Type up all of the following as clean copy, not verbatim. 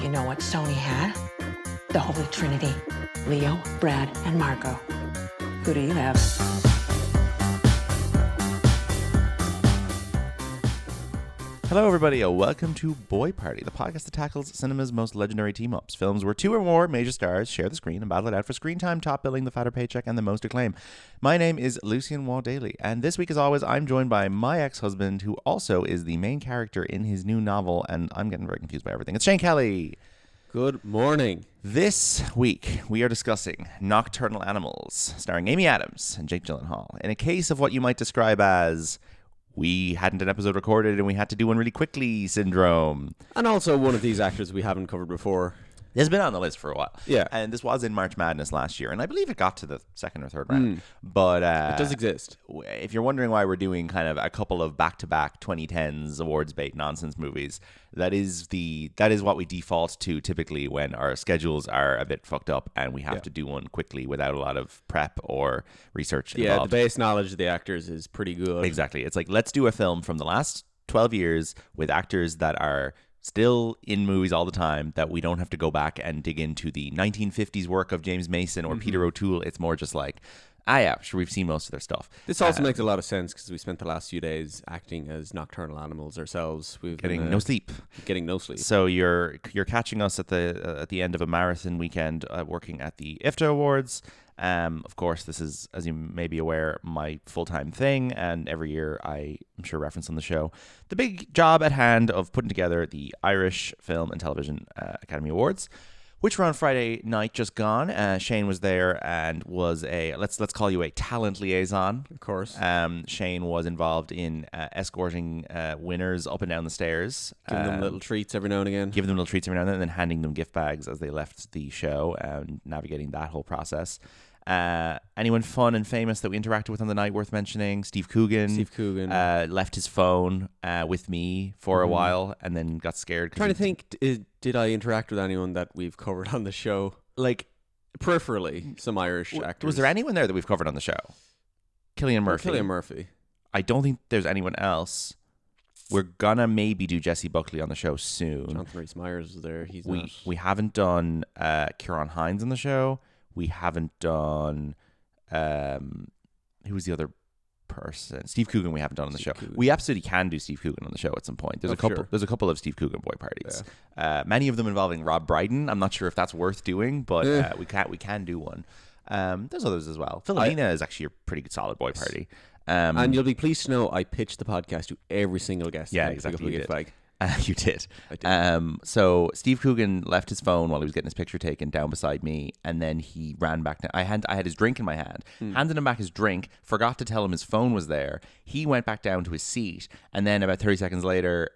You know what Sony had? The Holy Trinity. Leo, Brad, and Margot. Who do you have? Hello, everybody. Welcome to Boy Party, the podcast that tackles cinema's most legendary team-ups. Films where two or more major stars share the screen and battle it out for screen time, top billing, the fatter paycheck, and the most acclaim. My name is Lucien Waugh-Daly, and this week, as always, I'm joined by my ex-husband, who also is the main character in his new novel, and I'm getting very confused by everything. It's Shane Kelly. Good morning. This week, we are discussing Nocturnal Animals, starring Amy Adams and Jake Gyllenhaal, in a case of what you might describe as we hadn't an episode recorded and we had to do one really quickly syndrome. And also one of these actors we haven't covered before. It's been on the list for a while. Yeah. And this was in March Madness last year, and I believe it got to the second or third round. But it does exist. If you're wondering why we're doing kind of a couple of back-to-back 2010s awards bait nonsense movies, that is what we default to typically when our schedules are a bit fucked up and we have to do one quickly without a lot of prep or research involved. Yeah, the base knowledge of the actors is pretty good. Exactly. It's like, let's do a film from the last 12 years with actors that are still in movies all the time, that we don't have to go back and dig into the 1950s work of James Mason or Peter O'Toole. It's more just like, sure, we've seen most of their stuff. This also makes a lot of sense because we spent the last few days acting as nocturnal animals ourselves. We've getting no sleep. Getting no sleep. So you're catching us at the end of a marathon weekend, working at the IFTA Awards. Of course, this is, as you may be aware, my full-time thing, and every year I'm sure reference on the show the big job at hand of putting together the Irish Film and Television Academy Awards, which were on Friday night just gone. Shane was there and was a let's call you a talent liaison. Of course. Shane was involved in escorting winners up and down the stairs, Giving them little treats every now and again. And then handing them gift bags as they left the show, and navigating that whole process. Anyone fun and famous that we interacted with on the night worth mentioning? Steve Coogan left his phone with me for a while and then got scared. Trying to think, did I interact with anyone that we've covered on the show? Like, peripherally, some Irish actors. Was there anyone there that we've covered on the show? Cillian Murphy. I don't think there's anyone else. We're gonna maybe do Jesse Buckley on the show soon. Jonathan Rhys-Meyers is there. We haven't done Ciarán Hinds on the show. We haven't done who was the other person? Steve Coogan. We haven't done on the show. We absolutely can do Steve Coogan on the show at some point. There's a couple of Steve Coogan boy parties. Yeah. Many of them involving Rob Brydon. I'm not sure if that's worth doing, but we can do one. There's others as well. Philomena is actually a pretty good solid boy party. And you'll be pleased to know I pitched the podcast to every single guest. Yeah, exactly. You did. I did. So Steve Coogan left his phone while he was getting his picture taken down beside me, and then he ran back. I had his drink in my hand, handed him back his drink, forgot to tell him his phone was there. He went back down to his seat, and then about 30 seconds later,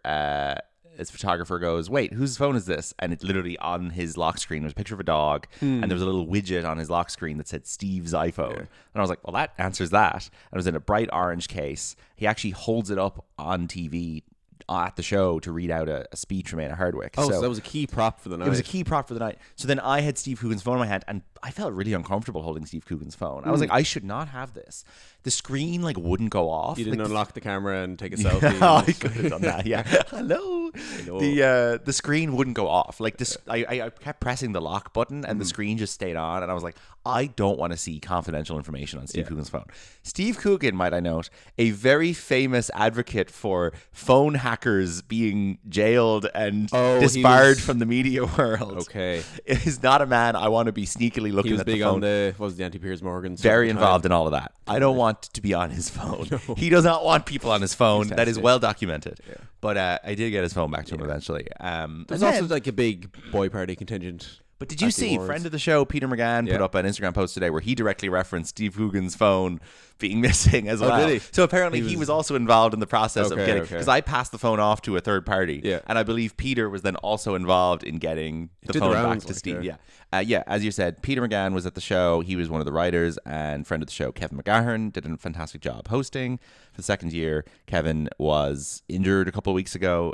his photographer goes, "Wait, whose phone is this?" And it literally on his lock screen was a picture of a dog, and there was a little widget on his lock screen that said Steve's iPhone. Yeah. And I was like, well, that answers that. And it was in a bright orange case. He actually holds it up on TV at the show to read out a speech from Anna Hardwick. So that was a key prop for the night. It was a key prop for the night. So then I had Steve Coogan's phone in my hand, and I felt really uncomfortable holding Steve Coogan's phone. I was like, I should not have this. The screen wouldn't go off. You didn't unlock the camera and take a selfie. I could have done that. Yeah. Hello. The screen wouldn't go off. Like this, I kept pressing the lock button, and the screen just stayed on. And I was like, I don't want to see confidential information on Steve Coogan's phone. Steve Coogan, might I note, a very famous advocate for phone hackers being jailed and disbarred from the media world. Okay, is not a man I want to be sneakily looking at the phone. What was the anti-Piers Morgan? Very involved in all of that. I don't want to be on his phone. No. He does not want people on his phone. That is well documented. Yeah. But I did get his phone back to him eventually. There's also like a big boy party contingent. But did you see, friend of the show, Peter McGann, put up an Instagram post today where he directly referenced Steve Coogan's phone being missing as well. Did he? So apparently he was also involved in the process of getting, because I passed the phone off to a third party, and I believe Peter was then also involved in getting the phone back to Steve. As you said, Peter McGann was at the show. He was one of the writers, and friend of the show, Kevin McGahern, did a fantastic job hosting for the second year. Kevin was injured a couple of weeks ago.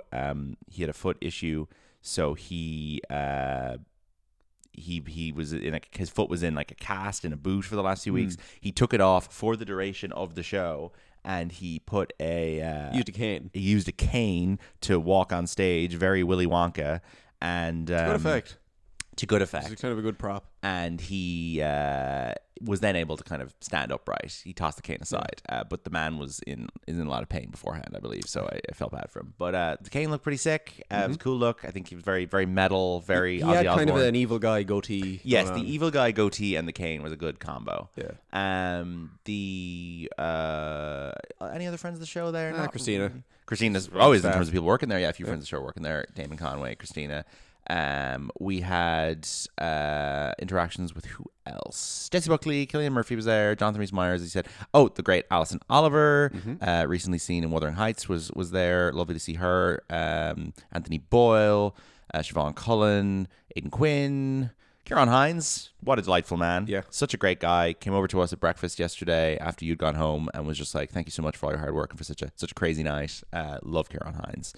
He had a foot issue, so he was in his foot was in like a cast in a boot for the last few weeks. He took it off for the duration of the show, and he put used a cane. He used a cane to walk on stage, very Willy Wonka. and Good effect. to good effect. It's kind of a good prop. And he was then able to kind of stand upright. He tossed the cane aside, but the man was in a lot of pain beforehand, I believe. So I felt bad for him. But the cane looked pretty sick. It was a cool look. I think he was very, very metal, very He Ozzy had kind of Osbourne. an evil guy goatee. Yes, going the on. evil guy goatee and the cane was a good combo. Yeah. Any other friends of the show there? Not Christina. really. Christina's always in Staff. terms of people working there. Yeah, a few friends of the show working there. Damon Conway, Christina. We had interactions with who else? Jesse Buckley, Cillian Murphy was there. Jonathan Rhys-Meyers. He said, "Oh, the great Alison Oliver, recently seen in Wuthering Heights, was there. Lovely to see her. Anthony Boyle, Siobhan Cullen, Aidan Quinn." Ciarán Hinds, what a delightful man. Yeah. Such a great guy. Came over to us at breakfast yesterday after you'd gone home and was just like, thank you so much for all your hard work and for such a crazy night. Love Ciarán Hinds.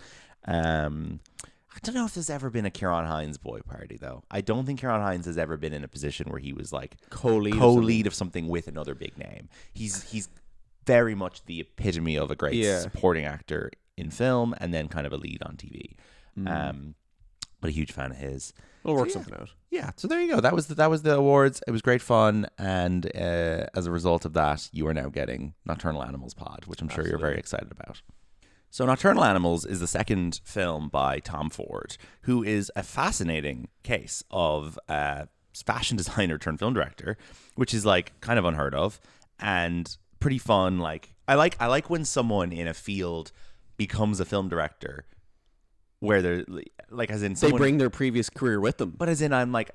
I don't know if there's ever been a Ciarán Hinds boy party, though. I don't think Ciarán Hinds has ever been in a position where he was like co-lead of something with another big name. He's very much the epitome of a great supporting actor in film and then kind of a lead on TV. But a huge fan of his. We'll work something out. Yeah, so there you go. That was the awards. It was great fun, and as a result of that, you are now getting Nocturnal Animals pod, which I'm sure you're very excited about. So Nocturnal Animals is the second film by Tom Ford, who is a fascinating case of fashion designer turned film director, which is like kind of unheard of and pretty fun. Like I like when someone in a field becomes a film director where they're like, as in someone, they bring their previous career with them. but as in I'm like,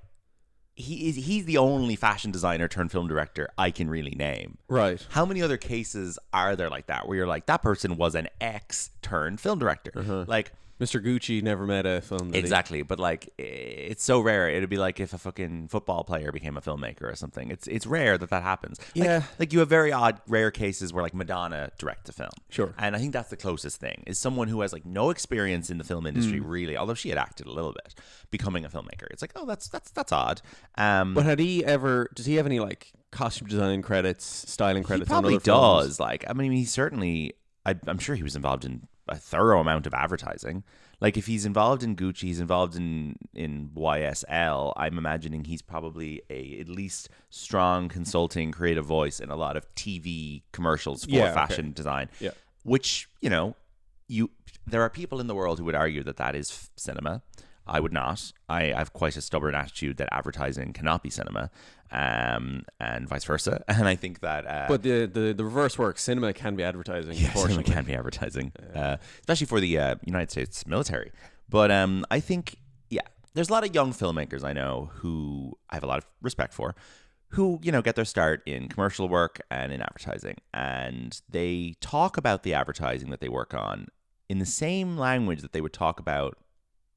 he's the only fashion designer turned film director I can really name. Right. How many other cases are there like that where you're like, that person was an ex turned film director? Like Mr. Gucci never made a film. exactly, but like it's so rare. It'd be like if a fucking football player became a filmmaker or something. It's rare that happens. Yeah. Like you have very odd, rare cases where like Madonna directs a film. Sure. And I think that's the closest thing is someone who has like no experience in the film industry really, although she had acted a little bit, becoming a filmmaker. It's like, oh, that's odd. But does he have any like costume design credits, styling credits? He probably on other films? does. Like, I mean, he certainly. I'm sure he was involved in a thorough amount of advertising. Like, if he's involved in Gucci, he's involved in YSL. I'm imagining he's probably at least strong consulting creative voice in a lot of TV commercials for fashion design. Yeah. Which there are people in the world who would argue that is cinema. I would not. I have quite a stubborn attitude that advertising cannot be cinema, and vice versa. And I think that... but the reverse works. Cinema can be advertising. Yeah, cinema can be advertising, especially for the United States military. But I think, there's a lot of young filmmakers I know who I have a lot of respect for, who, get their start in commercial work and in advertising. And they talk about the advertising that they work on in the same language that they would talk about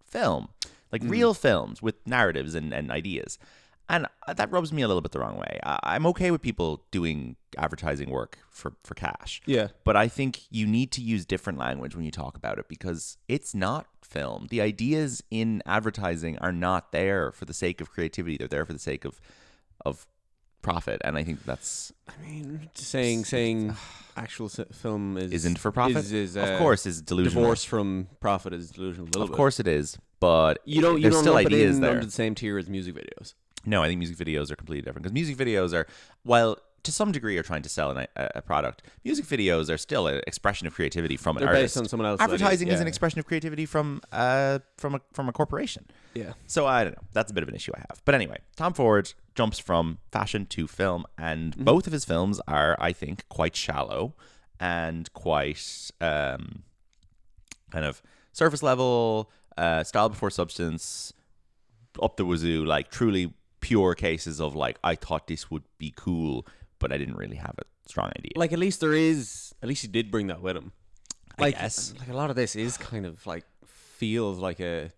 film, like real films with narratives and ideas. And that rubs me a little bit the wrong way. I'm okay with people doing advertising work for cash. Yeah. But I think you need to use different language when you talk about it because it's not film. The ideas in advertising are not there for the sake of creativity. They're there for the sake of profit. And I think that's... I mean, saying actual film isn't for profit. Of course, is delusional. Divorce from profit is delusional. Of course it is. But you don't still lump ideas it in there. under the same tier as music videos. No, I think music videos are completely different because music videos are, while to some degree are trying to sell a product, music videos are still an expression of creativity from an They're artist. based on someone else's Advertising idea. is an expression of creativity from a corporation. Yeah. So I don't know. That's a bit of an issue I have. But anyway, Tom Ford jumps from fashion to film, and both of his films are, I think, quite shallow and quite kind of surface level, style before substance, up the wazoo, like truly pure cases of like, I thought this would be cool, but I didn't really have a strong idea. Like at least he did bring that with him. I guess. Like a lot of this is kind of like feels like I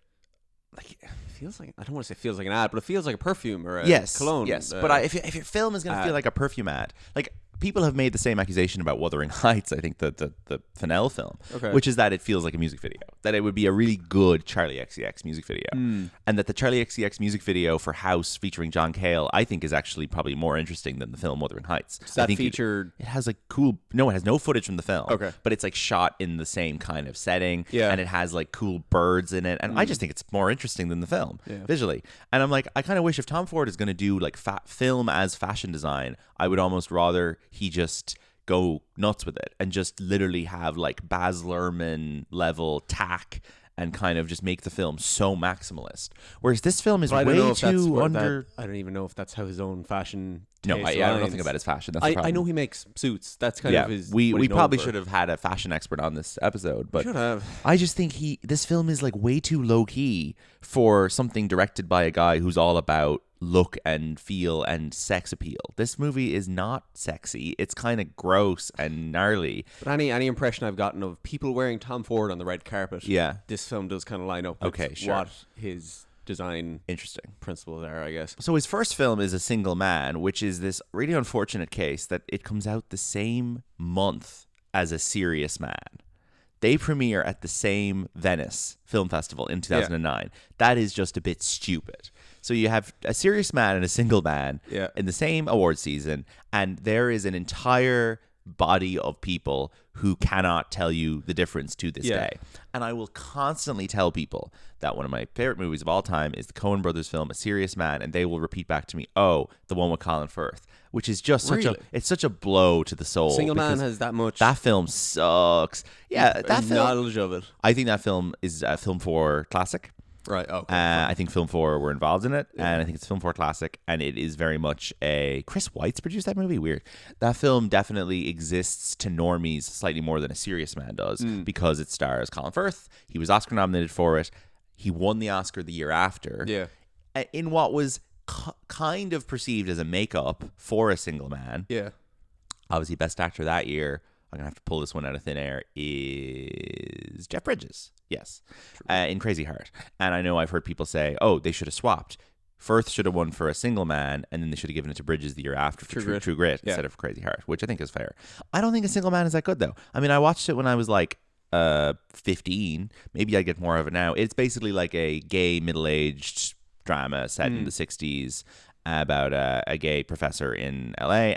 don't want to say feels like an ad, but it feels like a perfume or a cologne. Yes, but if your film is going to feel like a perfume ad, like people have made the same accusation about Wuthering Heights, I think the Fennell film, Okay. which is that it feels like a music video, that it would be a really good Charlie XCX music video, and that the Charlie XCX music video for House featuring John Cale, I think, is actually probably more interesting than the film Wuthering Heights. Does that feature... It has like cool... No, it has no footage from the film. Okay. But it's like shot in the same kind of setting, Yeah. and it has like cool birds in it, and I just think it's more interesting than the film visually. And I'm like, I kind of wish if Tom Ford is going to do like film as fashion design, I would almost rather he just go nuts with it and just literally have like Baz Luhrmann level tack and kind of just make the film so maximalist. Whereas this film is way too under... I don't even know if that's how his own fashion... No, I know nothing about his fashion. That's the problem. I know he makes suits. That's kind of his... We probably should have had a fashion expert on this episode, but should have. I just think this film is like way too low key for something directed by a guy who's all about look and feel and sex appeal. This movie is not sexy. It's kind of gross and gnarly. But any impression I've gotten of people wearing Tom Ford on the red carpet, this film does kind of line up with what his design principles are, I guess. So his first film is A Single Man, which is this really unfortunate case that it comes out the same month as A Serious Man. They premiere at the same Venice Film Festival in 2009. That is just a bit stupid. So you have A Serious Man and A Single Man in the same award season, and there is an entire body of people who cannot tell you the difference to this day. And I will constantly tell people that one of my favorite movies of all time is the Coen brothers film A Serious Man, and they will repeat back to me, oh, the one with Colin Firth, which is just such a blow to the soul. Single Man has that much. That film sucks. Yeah, that film, knowledge of it. I think that film is a Film 4 classic. Right. Okay. I think Film 4 were involved in it, and I think it's Film 4 classic, and it is very much Chris White's produced that movie. Weird. That film definitely exists to normies slightly more than A Serious Man does because it stars Colin Firth. He was Oscar nominated for it. He won the Oscar the year after. Yeah. In what was kind of perceived as a makeup for A Single Man. Yeah. Obviously, Best Actor that year, I'm going to have to pull this one out of thin air, is Jeff Bridges. Yes. In Crazy Heart. And I know I've heard people say, oh, they should have swapped. Firth should have won for A Single Man, and then they should have given it to Bridges the year after for True Grit instead of Crazy Heart, which I think is fair. I don't think A Single Man is that good, though. I mean, I watched it when I was like 15. Maybe I get more of it now. It's basically like a gay middle-aged drama set in the 60s about a gay professor in LA.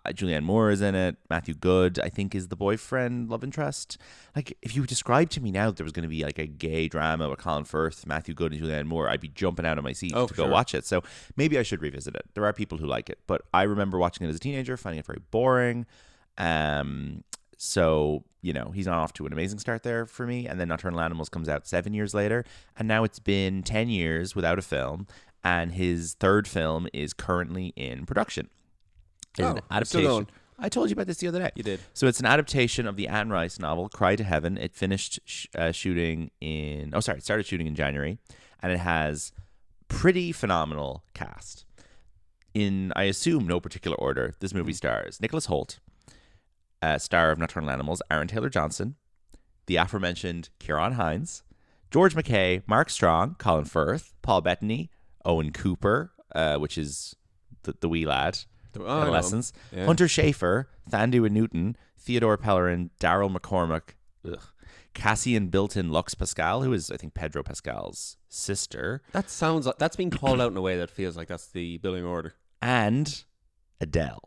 Julianne Moore is in it. Matthew Good, I think, is the boyfriend, love interest. Like, if you described to me now that there was going to be like a gay drama with Colin Firth, Matthew Good, and Julianne Moore, I'd be jumping out of my seat to go watch it. So maybe I should revisit it. There are people who like it, but I remember watching it as a teenager, finding it very boring. So, you know, he's not off to an amazing start there for me. And then Nocturnal Animals comes out 7 years later, and now it's been 10 years without a film. And his third film is currently in production. It's an adaptation. I told you about this the other day. You did. So it's an adaptation of the Anne Rice novel, Cry to Heaven. It finished shooting in... it started shooting in January. And it has pretty phenomenal cast. In, I assume, no particular order, this movie stars Nicholas Hoult, star of Nocturnal Animals, Aaron Taylor-Johnson, the aforementioned Ciarán Hinds, George McKay, Mark Strong, Colin Firth, Paul Bettany, Owen Cooper, which is the wee lad, adolescence, Hunter Schafer, Thandua Newton, Theodore Pellerin, Daryl McCormack, Cassian Bilton Lux Pascal, who is, I think, Pedro Pascal's sister. That sounds like that's being called out in a way that feels like that's the billing order. And Adele.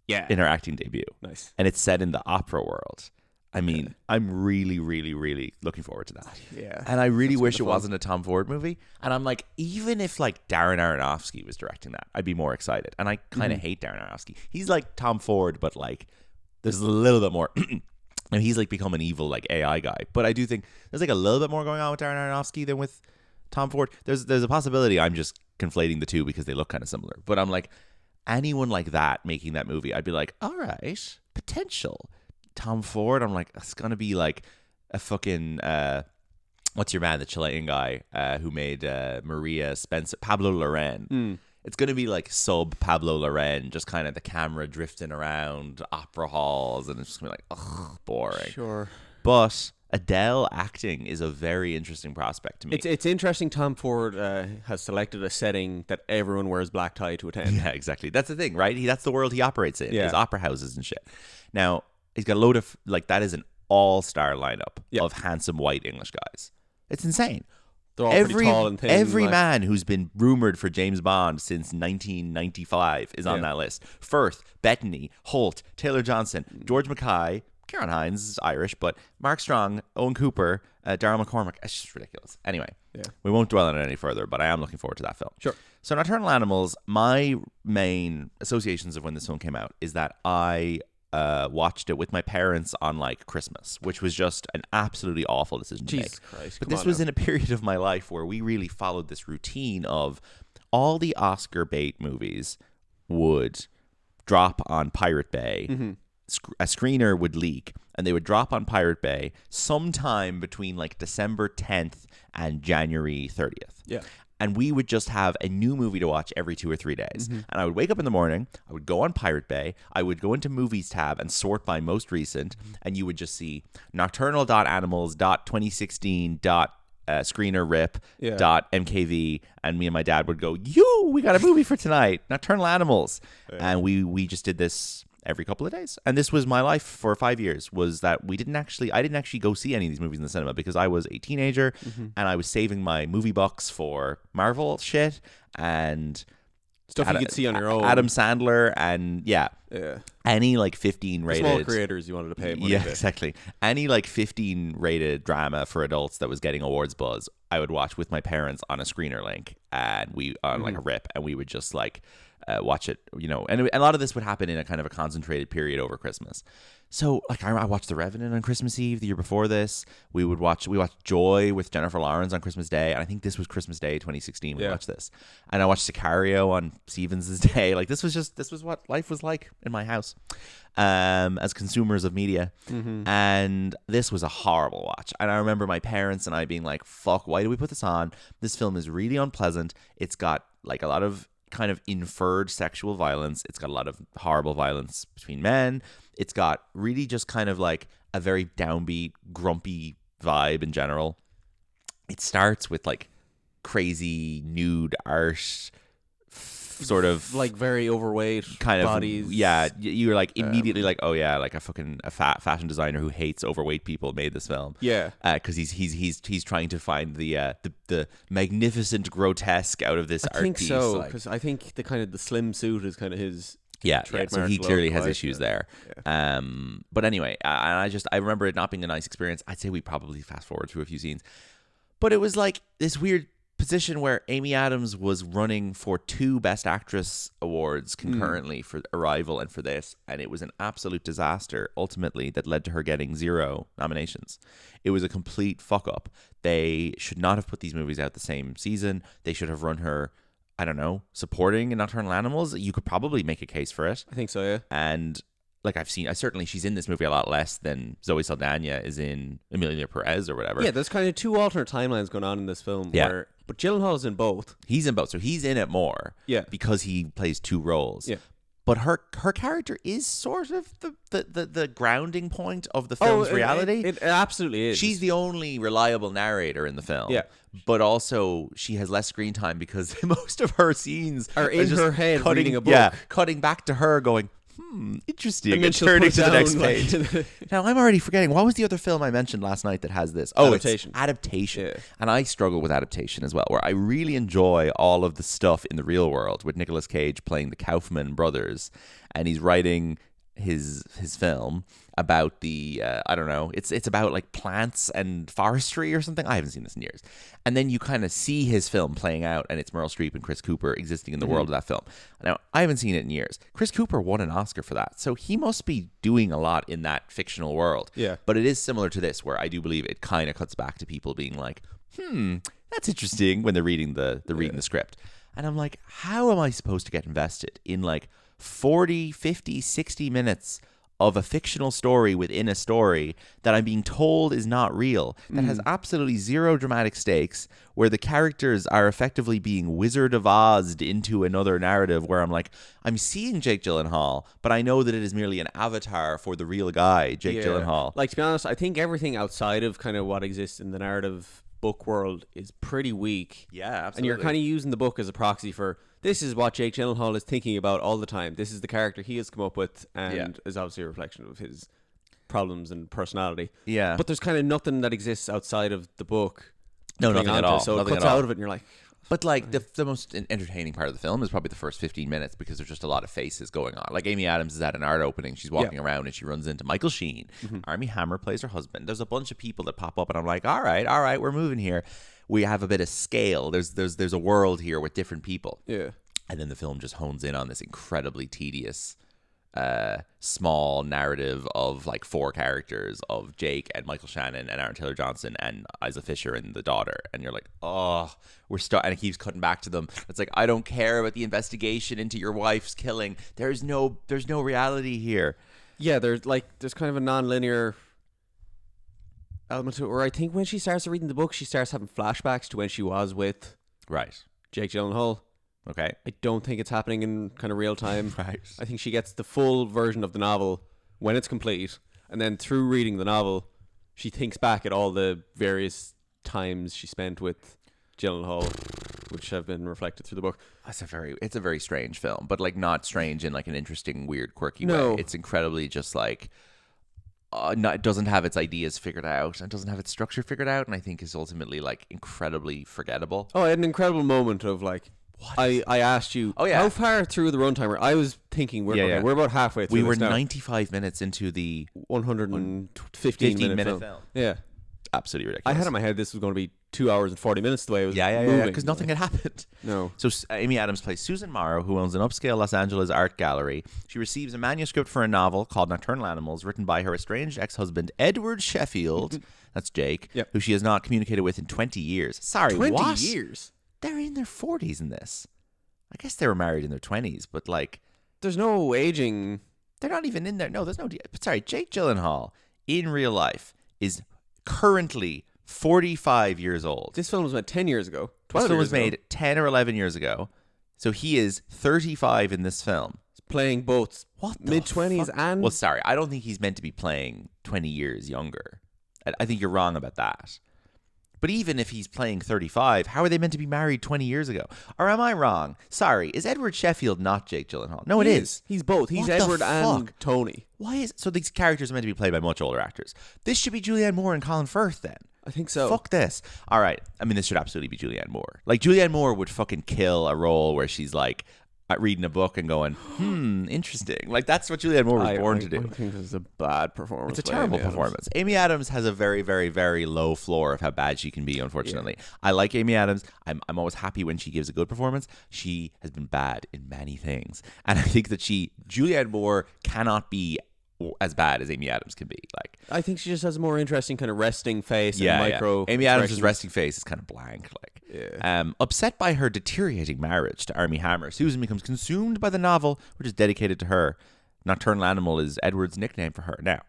Yeah. In her acting debut. Nice. And it's set in the opera world. I mean, I'm really, really, really looking forward to that. Yeah. And I really wish it wasn't a Tom Ford movie. And I'm like, even if like Darren Aronofsky was directing that, I'd be more excited. And I kind of hate Darren Aronofsky. He's like Tom Ford, but like there's a little bit more. And he's like become an evil like AI guy. But I do think there's like a little bit more going on with Darren Aronofsky than with Tom Ford. There's a possibility I'm just conflating the two because they look kind of similar. But I'm like, anyone like that making that movie, I'd be like, all right, potential. Tom Ford, I'm like, it's gonna be like a fucking what's your man, the Chilean guy who made Maria Spencer, Pablo Larraín. It's gonna be like sub Pablo Larraín, just kind of the camera drifting around opera halls, and it's just gonna be like, ugh, boring. Sure. But Adele acting is a very interesting prospect to me. It's interesting. Tom Ford has selected a setting that everyone wears black tie to attend. Yeah, exactly. That's the thing, right? That's the world he operates in. His opera houses and shit. Now he's got a load of that is an all-star lineup of handsome white English guys. It's insane. They're all pretty tall and thin. Every man who's been rumored for James Bond since 1995 is on that list. Firth, Bettany, Holt, Taylor Johnson, George Mackay, Ciarán Hinds is Irish, but Mark Strong, Owen Cooper, Darryl McCormack. It's just ridiculous. Anyway, we won't dwell on it any further, but I am looking forward to that film. Sure. So Nocturnal Animals, my main associations of when this film came out is that I watched it with my parents on Christmas, which was just an absolutely awful decision to make. Jesus Christ. But this was in a period of my life where we really followed this routine of all the Oscar bait movies would drop on Pirate Bay. Mm-hmm. A screener would leak and they would drop on Pirate Bay sometime between December 10th and January 30th. Yeah. And we would just have a new movie to watch every 2 or 3 days. Mm-hmm. And I would wake up in the morning, I would go on Pirate Bay, I would go into Movies tab and sort by most recent, and you would just see nocturnal.animals.2016. Screener rip .mkv, and me and my dad would go, we got a movie for tonight, Nocturnal Animals. And we just did this every couple of days, and this was my life for 5 years. Was that I didn't actually go see any of these movies in the cinema because I was a teenager and I was saving my movie bucks for Marvel shit and stuff you could see on your own. Adam Sandler and any 15 rated small creators you wanted to pay money to. Exactly. Any 15 rated drama for adults that was getting awards buzz, I would watch with my parents on a screener link, and we on a rip, and we would just watch it, and a lot of this would happen in a kind of a concentrated period over Christmas. So I watched The Revenant on Christmas Eve the year before this. We watched Joy with Jennifer Lawrence on Christmas Day, and I think this was Christmas Day 2016 we watched this. And I watched Sicario on Stevens' Day. This was what life was like in my house as consumers of media. Mm-hmm. And this was a horrible watch. And I remember my parents and I being like, fuck, why do we put this on? This film is really unpleasant. It's got a lot of kind of inferred sexual violence. It's got a lot of horrible violence between men. It's got really just kind of a very downbeat, grumpy vibe in general. It starts with crazy nude art, sort of very overweight kind of bodies. Yeah, you're immediately a fashion designer who hates overweight people made this film. Yeah, because he's trying to find the magnificent grotesque out of this art piece. I think so, because I think the slim suit is kind of his. Yeah, so he clearly has issues there. Yeah. But anyway, I remember it not being a nice experience. I'd say we probably fast forward through a few scenes, but it was this weird position where Amy Adams was running for 2 Best Actress awards concurrently for Arrival and for this, and it was an absolute disaster ultimately that led to her getting 0 nominations. It was a complete fuck up. They should not have put these movies out the same season. They should have run her, I don't know, supporting in Nocturnal Animals. You could probably make a case for it. I think so, yeah. And certainly she's in this movie a lot less than Zoe Saldana is in Emilia Perez or whatever. Yeah, there's kind of 2 alternate timelines going on in this film. Yeah. But Gyllenhaal's in both. He's in both, so he's in it more. Yeah. Because he plays 2 roles. Yeah. But her character is sort of the grounding point of the film's reality. It absolutely is. She's the only reliable narrator in the film. Yeah. But also, she has less screen time because most of her scenes are in her head reading a book. Yeah, cutting back to her going, interesting. And then turning to the next page. Now, I'm already forgetting. What was the other film I mentioned last night that has this? Oh, Adaptation. It's Adaptation. Yeah. And I struggle with Adaptation as well, where I really enjoy all of the stuff in the real world with Nicolas Cage playing the Kaufman brothers, and he's writing his film about the I don't know, it's about plants and forestry or something. I haven't seen this in years. And then you kind of see his film playing out, and it's Meryl Streep and Chris Cooper existing in the world of that film. Now, I haven't seen it in years. Chris Cooper won an Oscar for that, so he must be doing a lot in that fictional world. Yeah. But it is similar to this, where I do believe it kind of cuts back to people being like, that's interesting, when they're reading the script. And I'm like, how am I supposed to get invested in 40, 50, 60 minutes of a fictional story within a story that I'm being told is not real, that has absolutely zero dramatic stakes, where the characters are effectively being Wizard of Oz'd into another narrative where I'm like, I'm seeing Jake Gyllenhaal, but I know that it is merely an avatar for the real guy, Jake Gyllenhaal. Like, to be honest, I think everything outside of kind of what exists in the narrative book world is pretty weak. Yeah, absolutely. And you're kind of using the book as a proxy for, this is what Jake Gyllenhaal is thinking about all the time. This is the character he has come up with, and is obviously a reflection of his problems and personality. Yeah. But there's kind of nothing that exists outside of the book. No, nothing at all. So nothing it cuts out of it, and you're like... But like the most entertaining part of the film is probably the first 15 minutes because there's just a lot of faces going on. Like Amy Adams is at an art opening. She's walking around and she runs into Michael Sheen. Armie Hammer plays her husband. There's a bunch of people that pop up and I'm like, all right, we're moving here. We have a bit of scale. There's a world here with different people. Yeah. And then the film just hones in on this incredibly tedious small narrative of like 4 characters of Jake and Michael Shannon and Aaron Taylor Johnson and Isla Fisher and the daughter, and you're like, oh, we're stuck. And it keeps cutting back to them. It's like, I don't care about the investigation into your wife's killing. There's no reality here. Yeah, there's kind of a non-linear element to it, where I think when she starts reading the book, she starts having flashbacks to when she was with Jake Gyllenhaal. Okay. I don't think it's happening in kind of real time. Right. I think she gets the full version of the novel when it's complete, and then through reading the novel, she thinks back at all the various times she spent with Gyllenhaal, which have been reflected through the book. It's a very strange film, but like not strange in like an interesting, weird, quirky way. It's incredibly just like it doesn't have its ideas figured out and doesn't have its structure figured out, and I think is ultimately like incredibly forgettable. Oh, I had an incredible moment of like, I asked you, how far through the runtime? I was thinking we're about halfway through. We were 95 minutes into the 115 minute film. Yeah, absolutely ridiculous. I had in my head this was going to be 2 hours and 40 minutes the way it was moving. Because nothing had happened. No. So Amy Adams plays Susan Morrow, who owns an upscale Los Angeles art gallery. She receives a manuscript for a novel called Nocturnal Animals, written by her estranged ex-husband, Edward Sheffield. That's Jake, who she has not communicated with in 20 years. Sorry, 20 years? They're in their 40s in this. I guess they were married in their 20s, but like... There's no aging... They're not even in there. No, there's no... But sorry, Jake Gyllenhaal, in real life, is currently 45 years old. This film was made 10 years ago. This film was made 10 or 11 years ago. So he is 35 in this film. He's playing both mid-20s and... Well, sorry, I don't think he's meant to be playing 20 years younger. I think you're wrong about that. But even if he's playing 35, how are they meant to be married 20 years ago? Or am I wrong? Sorry, is Edward Sheffield not Jake Gyllenhaal? No, it is. He's both. He's Edward and Tony. Why is so these characters are meant to be played by much older actors? This should be Julianne Moore and Colin Firth then. I think so. Fuck this. All right. I mean, this should absolutely be Julianne Moore. Like, Julianne Moore would fucking kill a role where she's like reading a book and going, interesting. Like, that's what Julianne Moore was born to do. I think this is a bad performance. It's a terrible performance. Amy Adams has a very, very, very low floor of how bad she can be, unfortunately. Yeah. I like Amy Adams. I'm always happy when she gives a good performance. She has been bad in many things. And I think that Julianne Moore cannot be as bad as Amy Adams can be. Like, I think she just has a more interesting kind of resting face and micro. Amy Adams' resting face is kind of blank. Upset by her deteriorating marriage to Armie Hammer, Susan becomes consumed by the novel, which is dedicated to her. Nocturnal Animal is Edward's nickname for her. Now,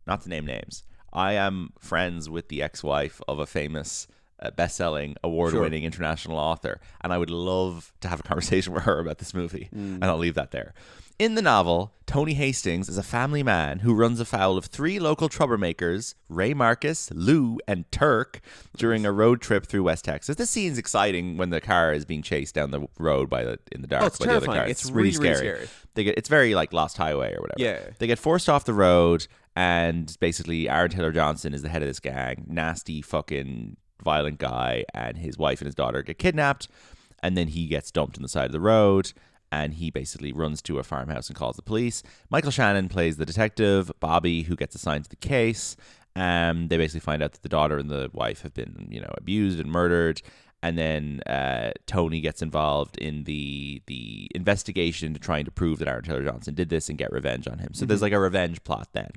not to name names, I am friends with the ex-wife of a famous best-selling, award-winning international author, and I would love to have a conversation with her about this movie, and I'll leave that there. In the novel, Tony Hastings is a family man who runs afoul of 3 local troublemakers, Ray Marcus, Lou, and Turk, during a road trip through West Texas. This scene's exciting when the car is being chased down the road in the dark. Oh, it's by terrifying. The other cars. It's really scary. It's very like Lost Highway or whatever. Yeah. They get forced off the road, and basically Aaron Taylor Johnson is the head of this gang. Nasty fucking violent guy, and his wife and his daughter get kidnapped, and then he gets dumped on the side of the road. And he basically runs to a farmhouse and calls the police. Michael Shannon plays the detective, Bobby, who gets assigned to the case. They basically find out that the daughter and the wife have been, abused and murdered. And then Tony gets involved in the investigation to trying to prove that Aaron Taylor Johnson did this and get revenge on him. So there's like a revenge plot then.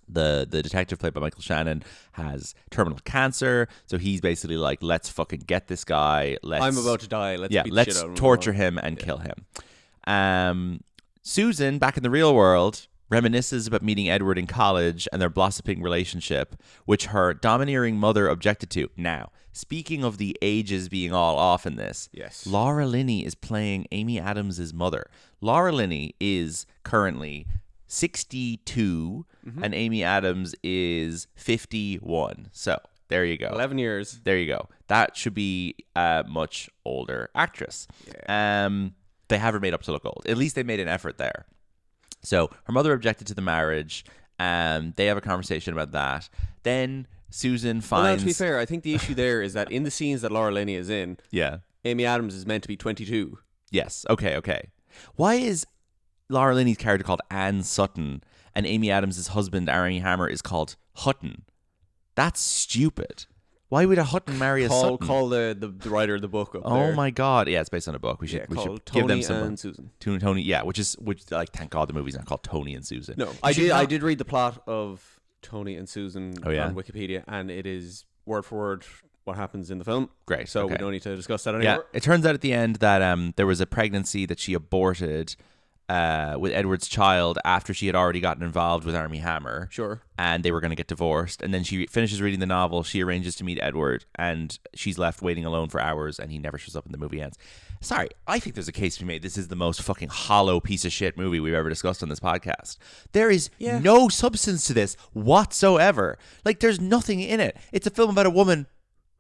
The detective played by Michael Shannon has terminal cancer, so he's basically like, let's fucking get this guy. I'm about to die. Let's torture him and kill him. Susan, back in the real world, reminisces about meeting Edward in college and their blossoming relationship, which her domineering mother objected to. Now, speaking of the ages being all off in this, Yes. Laura Linney is playing Amy Adams' mother. Laura Linney is currently 62 and Amy Adams is 51. So there you go. 11 years. There you go. That should be a much older actress. Yeah. They have her made up to look old. At least they made an effort there. So her mother objected to the marriage. They have a conversation about that. Then Susan finds... Well, now, to be fair, I think the issue there is that in the scenes that Laura Linney is in, Yeah. Amy Adams is meant to be 22. Yes. Okay. Why is Laura Linney's character called Anne Sutton and Amy Adams' husband, Armie Hammer, is called Hutton? That's stupid. Why would a Hutton marry a Sutton? Call the writer of the book up Oh there. my God! Yeah, it's based on a book. We should called give them Tony some. and Susan. Tony, yeah, which like thank God the movie's not called Tony and Susan. No, You I should did read the plot of Tony and Susan Oh, yeah? on Wikipedia, and it is word for word what happens in the film. Great. So we okay. don't need to discuss that Yeah, anymore. it turns out at the end that there was a pregnancy that she aborted with Edward's child after she had already gotten involved with Armie Hammer. Sure. And they were going to get divorced. And then she finishes reading the novel. She arranges to meet Edward, and she's left waiting alone for hours, and he never shows up, and the movie ends. Sorry, I think there's a case to be made. This is the most fucking hollow piece of shit movie we've ever discussed on this podcast. There is no substance to this whatsoever. Like, there's nothing in it. It's a film about a woman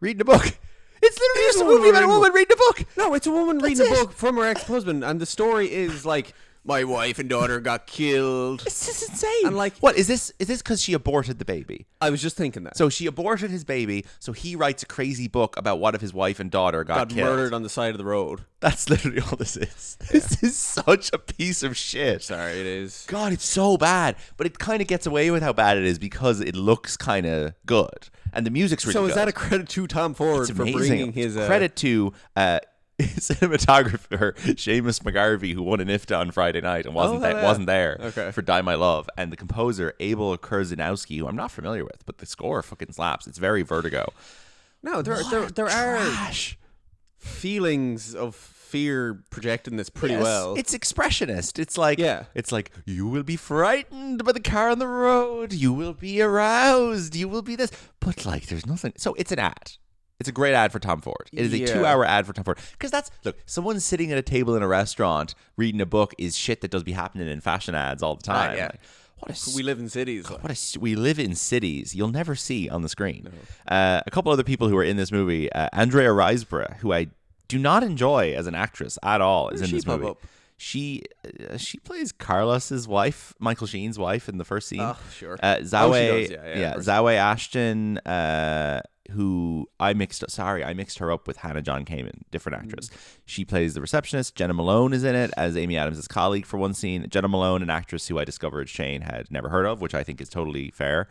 reading a book. It's literally just a movie about a woman reading a book. No, it's a woman reading a book from her ex-husband, and the story is like, my wife and daughter got killed. It's just insane. And like, what is this? Is this because she aborted the baby? I was just thinking that. So she aborted his baby, so he writes a crazy book about what if his wife and daughter got killed. murdered on the side of the road. That's literally all this is. Yeah. This is such a piece of shit. Sorry, it is. God, it's so bad. But it kind of gets away with how bad it is because it looks kind of good. And the music's really good. So is that a credit to Tom Ford for bringing his... Credit to... cinematographer Seamus McGarvey, who won an IFTA on Friday night and wasn't there for Die My Love, and the composer Abel Kurzinowski, who I'm not familiar with, but the score fucking slaps. It's very Vertigo. No, there are feelings of fear projected in this pretty well. It's expressionist. It's like you will be frightened by the car on the road, you will be aroused, you will be this, but like there's nothing. So it's an ad. It's a great ad for Tom Ford. It is a 2-hour ad for Tom Ford. Because someone sitting at a table in a restaurant reading a book is shit that does be happening in fashion ads all the time. Right, yeah. Like, we live in cities. We live in cities you'll never see on the screen. No. A couple other people who are in this movie, Andrea Riseborough, who I do not enjoy as an actress at all, is in this movie. She plays Carlos's wife, Michael Sheen's wife, in the first scene. Oh, sure. Zawe Ashton, who I mixed her up with Hannah John Kamen, different actress. She plays the receptionist. Jenna Malone is in it as Amy Adams' colleague for one scene. Jenna Malone, an actress who I discovered Shane had never heard of, which I think is totally fair.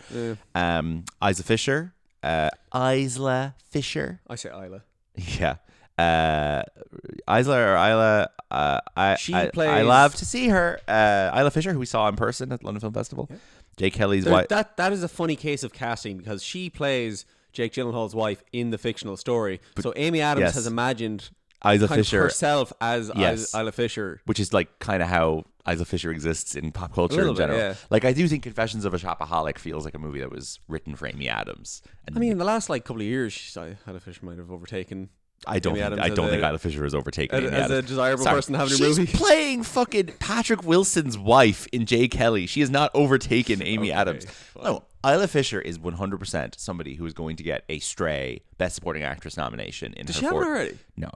Isla Fisher. Isla Fisher. I say Isla. Yeah. Isla or Isla. I love to see her. Isla Fisher, who we saw in person at the London Film Festival. Yeah. Jake Kelly's wife. That is a funny case of casting because she plays Jake Gyllenhaal's wife in the fictional story. So Amy Adams has imagined Isla Fisher herself as Isla Fisher, which is like kind of how Isla Fisher exists in pop culture in general. Yeah. Like I do think Confessions of a Shopaholic feels like a movie that was written for Amy Adams. And I mean, in the last couple of years, Isla Fisher might have overtaken. I don't think Isla Fisher has overtaken Amy as Adams. A desirable person to have in your movie. She's playing fucking Patrick Wilson's wife in Jay Kelly. She has not overtaken Amy Adams. Fine. No, Isla Fisher is 100% somebody who is going to get a Stray Best Supporting Actress nomination in Does her she have it already? No,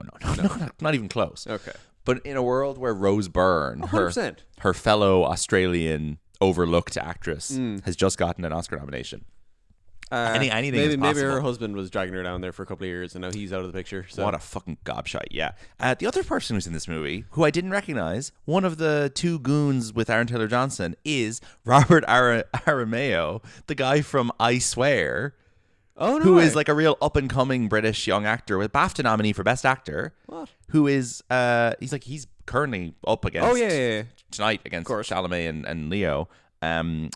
not even close. Okay. But in a world where Rose Byrne, her fellow Australian overlooked actress, has just gotten an Oscar nomination. Anything is possible. Maybe her husband was dragging her down there for a couple of years, and now he's out of the picture. So. What a fucking gobshite! Yeah. The other person who's in this movie, who I didn't recognize, one of the two goons with Aaron Taylor Johnson, is Robert Aramayo, the guy from I Swear. Oh no! Who is like a real up and coming British young actor with BAFTA nominee for Best Actor. What? Who is he's currently up against tonight against Chalamet and Leo. And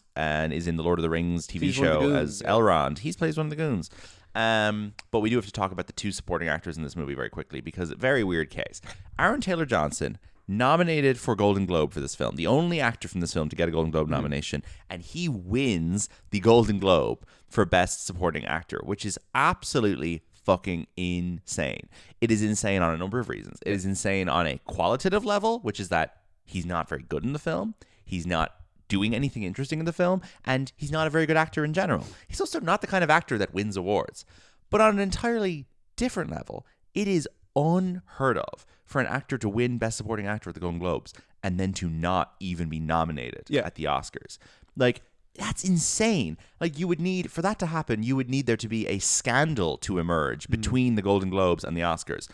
is in the Lord of the Rings TV show as Elrond. He plays one of the goons. But we do have to talk about the two supporting actors in this movie very quickly because very weird case. Aaron Taylor Johnson nominated for Golden Globe for this film, the only actor from this film to get a Golden Globe nomination, and he wins the Golden Globe for Best Supporting Actor, which is absolutely fucking insane. It is insane on a number of reasons. It is insane on a qualitative level, which is that he's not very good in the film. He's not doing anything interesting in the film, and he's not a very good actor in general. He's also not the kind of actor that wins awards. But on an entirely different level, it is unheard of for an actor to win Best Supporting Actor at the Golden Globes and then to not even be nominated at the Oscars. Like, that's insane. Like, you would need, for that to happen, you would need there to be a scandal to emerge between the Golden Globes and the Oscars,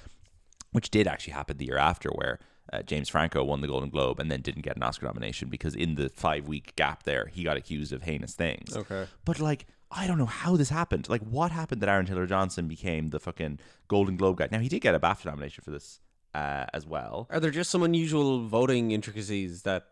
which did actually happen the year after, where James Franco won the Golden Globe and then didn't get an Oscar nomination because in the 5-week gap there, he got accused of heinous things. Okay. But, like, I don't know how this happened. Like, what happened that Aaron Taylor Johnson became the fucking Golden Globe guy? Now, he did get a BAFTA nomination for this as well. Are there just some unusual voting intricacies that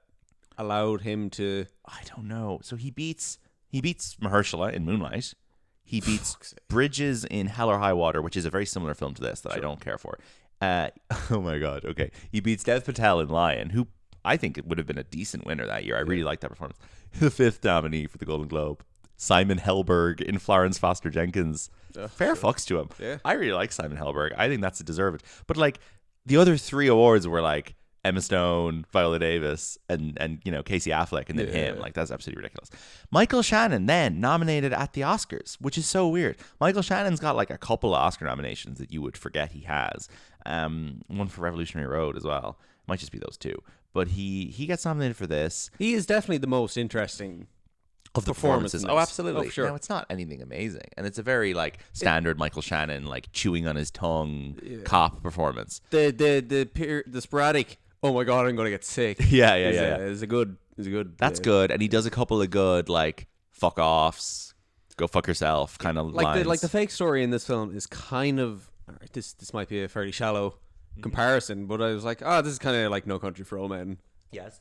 allowed him to... I don't know. So he beats Mahershala in Moonlight. He beats Bridges in Hell or High Water, which is a very similar film to this that I don't care for. Oh my God. Okay. He beats Dev Patel in Lion, who I think it would have been a decent winner that year. I really liked that performance. The 5th nominee for the Golden Globe, Simon Helberg in Florence Foster Jenkins. Fair fucks to him. Yeah. I really like Simon Helberg. I think that's deserved. But like the other 3 awards were like Emma Stone, Viola Davis, and you know, Casey Affleck, and then him. Like, that's absolutely ridiculous. Michael Shannon then nominated at the Oscars, which is so weird. Michael Shannon's got like a couple of Oscar nominations that you would forget he has. One for Revolutionary Road as well. Might just be those 2. But he gets nominated for this. He is definitely the most interesting of the performances. in Oh, this. absolutely. Oh, sure. Now, it's not anything amazing. And it's a very like standard Michael Shannon, like chewing on his tongue cop performance. The sporadic, oh my God, I'm going to get sick. Is a good. That's good. And he does a couple of good, like, fuck offs, go fuck yourself kind of lines. Like the fake story in this film is kind of, this might be a fairly shallow comparison, but I was like, this is kind of like No Country for Old Men. Yes.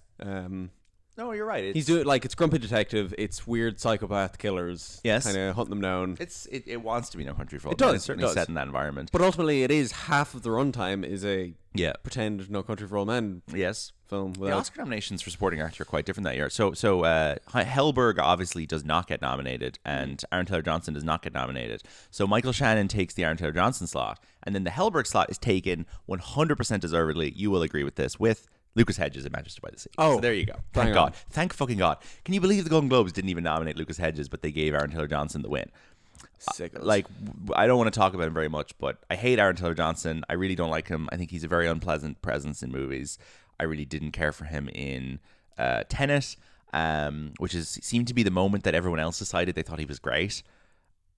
No, you're right. He's doing like, it's grumpy detective, it's weird psychopath killers. Yes. Kind of hunting them down. It wants to be No Country for Old It does. Men. It's certainly set in that environment. But ultimately, it is half of the runtime is a pretend No Country for Old Men yes film. The Oscar nominations for supporting actor are quite different that year. So Helberg obviously does not get nominated, and Aaron Taylor Johnson does not get nominated. So Michael Shannon takes the Aaron Taylor Johnson slot, and then the Helberg slot is taken 100% deservedly. You will agree with this, with Lucas Hedges in Manchester by the Sea. Oh, so there you go. Thank God. Thank fucking God. Can you believe the Golden Globes didn't even nominate Lucas Hedges, but they gave Aaron Taylor Johnson the win? Like, I don't want to talk about him very much, but I hate Aaron Taylor Johnson. I really don't like him. I think he's a very unpleasant presence in movies. I really didn't care for him in Tenet, which seemed to be the moment that everyone else decided they thought he was great.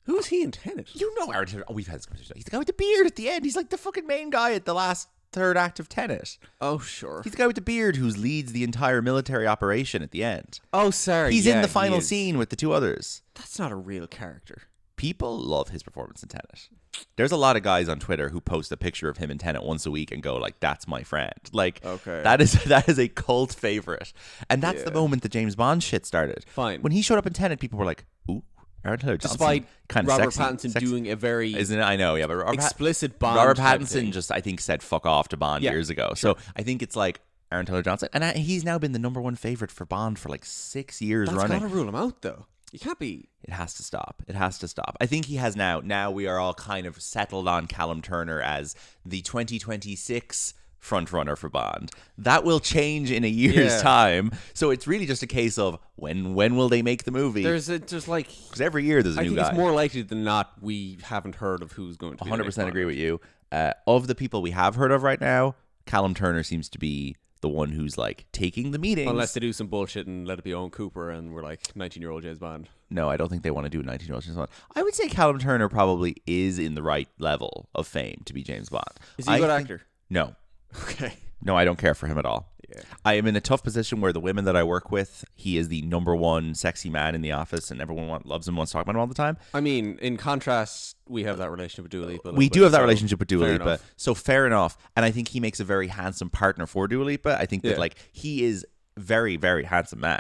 Who is he in Tenet? You know Aaron Taylor. Oh, we've had this conversation. He's the guy with the beard at the end. He's like the fucking main guy at the last third act of Tenet. Oh, sure. He's the guy with the beard who leads the entire military operation at the end. Oh, sorry. He's in the final scene with the 2 others. That's not a real character. People love his performance in Tenet. There's a lot of guys on Twitter who post a picture of him in Tenet once a week and go like, "That's my friend." Like, okay. that is a cult favorite, and that's the moment the James Bond shit started. Fine. When he showed up in Tenet, people were like, "Ooh, Aaron Taylor Johnson." Despite kind of Robert sexy, Pattinson doing a very isn't it? I know, yeah, but explicit Bond. Robert type Pattinson thing. just, I think, said "fuck off" to Bond years ago. Sure. So I think it's like Aaron Taylor Johnson, and he's now been the #1 favorite for Bond for like 6 years running. That's gotta rule him out, though. You can't be. It has to stop. It has to stop. I think he has now. Now we are all kind of settled on Callum Turner as the 2026 front runner for Bond. That will change in a year's time. So it's really just a case of when will they make the movie? There's just like, because every year there's a new guy. I think it's more likely than not we haven't heard of who's going to be. 100% agree with you. Of the people we have heard of right now, Callum Turner seems to be the one who's like taking the meetings. Unless they do some bullshit and let it be Owen Cooper and we're like 19-year-old James Bond. No, I don't think they want to do a 19-year-old James Bond. I would say Callum Turner probably is in the right level of fame to be James Bond. Is he a good actor? No. Okay. No, I don't care for him at all. Yeah. I am in a tough position where the women that I work with, he is the #1 sexy man in the office, and everyone loves him, wants to talk about him all the time. I mean, in contrast, we have that relationship with Dua Lipa. We do have that relationship with Dua Lipa, enough. so fair enough. And I think he makes a very handsome partner for Dua Lipa. I think that like he is very, very handsome man.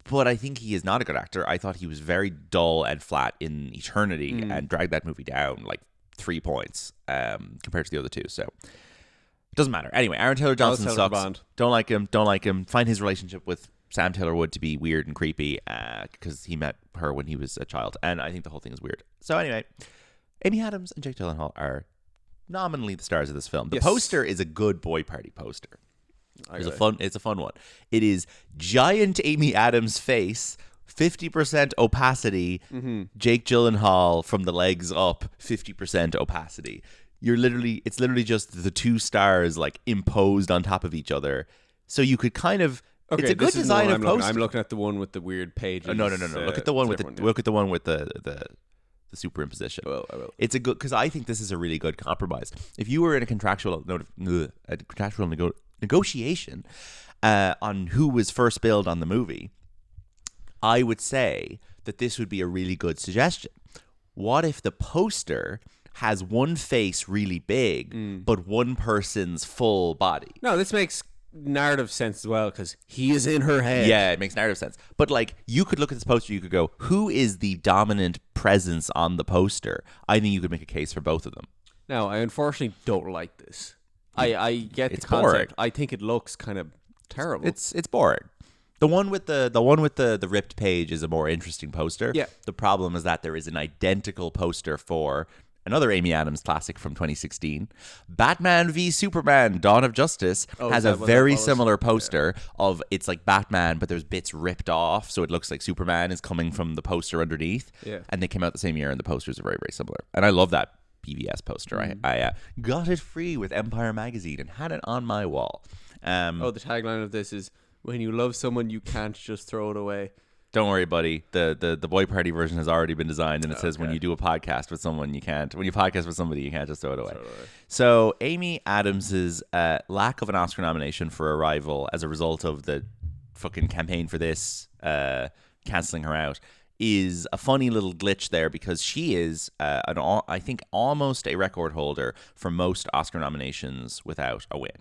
But I think he is not a good actor. I thought he was very dull and flat in Eternity and dragged that movie down like 3 points compared to the other 2. So Doesn't matter. Anyway, Aaron Taylor Johnson Taylor sucks. Bond. Don't like him. Don't like him. Find his relationship with Sam Taylor Wood to be weird and creepy because he met her when he was a child, and I think the whole thing is weird. So anyway, Amy Adams and Jake Gyllenhaal are nominally the stars of this film. The poster is a good boy party poster. It's a fun one. It is giant Amy Adams' face, 50% opacity. Jake Gyllenhaal from the legs up, 50% opacity. It's literally just the two stars like imposed on top of each other. So you could kind of. Okay, it's a good design of poster. I'm looking at the one with the weird pages. No. Look at the one with the superimposition. I will. It's a good because I think this is a really good compromise. If you were in a contractual negotiation on who was first billed on the movie, I would say that this would be a really good suggestion. What if the poster has one face really big, but one person's full body? No, this makes narrative sense as well because he is in her head. Yeah, it makes narrative sense. But like, you could look at this poster, you could go, who is the dominant presence on the poster? I think you could make a case for both of them. Now, I unfortunately don't like this. I get it's the concept. boring. I think it looks kind of terrible. It's boring. The one with the ripped page is a more interesting poster. Yeah. The problem is that there is an identical poster for another Amy Adams classic from 2016, Batman v Superman: Dawn of Justice, has a very similar poster of it's like Batman, but there's bits ripped off, so it looks like Superman is coming from the poster underneath. Yeah. And they came out the same year, and the posters are very, very similar. And I love that BVS poster. I got it free with Empire magazine and had it on my wall. The tagline of this is, when you love someone, you can't just throw it away. Don't worry, buddy. The boy party version has already been designed, and it says when you do a podcast with someone, you can't. When you podcast with somebody, you can't just throw it away. So Amy Adams's lack of an Oscar nomination for Arrival as a result of the fucking campaign for this canceling her out is a funny little glitch there because she is I think almost a record holder for most Oscar nominations without a win.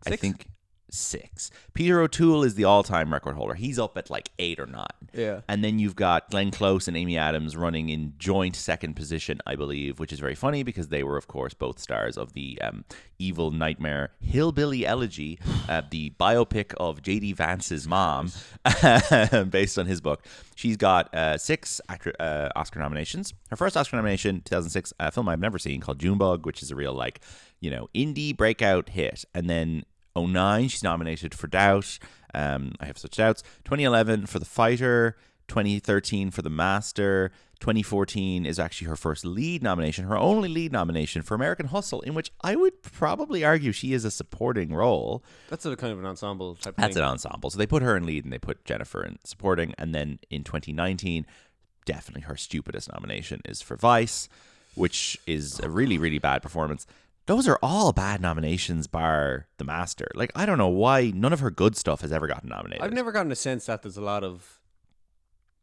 6? I think 6. Peter O'Toole is the all-time record holder. He's up at like 8 or 9. Yeah. And then you've got Glenn Close and Amy Adams running in joint second position, I believe, which is very funny because they were, of course, both stars of the evil nightmare Hillbilly Elegy, the biopic of J.D. Vance's mom, based on his book. She's got 6 Oscar nominations. Her first Oscar nomination, 2006, a film I've never seen called Junebug, which is a real indie breakout hit. And then 2009, she's nominated for Doubt. I Have Such Doubts. 2011 for The Fighter. 2013 for The Master. 2014 is actually her first lead nomination, her only lead nomination for American Hustle, in which I would probably argue she is a supporting role. That's a kind of an ensemble type of That's thing. an ensemble. So they put her in lead and they put Jennifer in supporting. And then in 2019, definitely her stupidest nomination is for Vice, which is a really, really bad performance. Those are all bad nominations bar The Master. Like, I don't know why none of her good stuff has ever gotten nominated. I've never gotten a sense that there's a lot of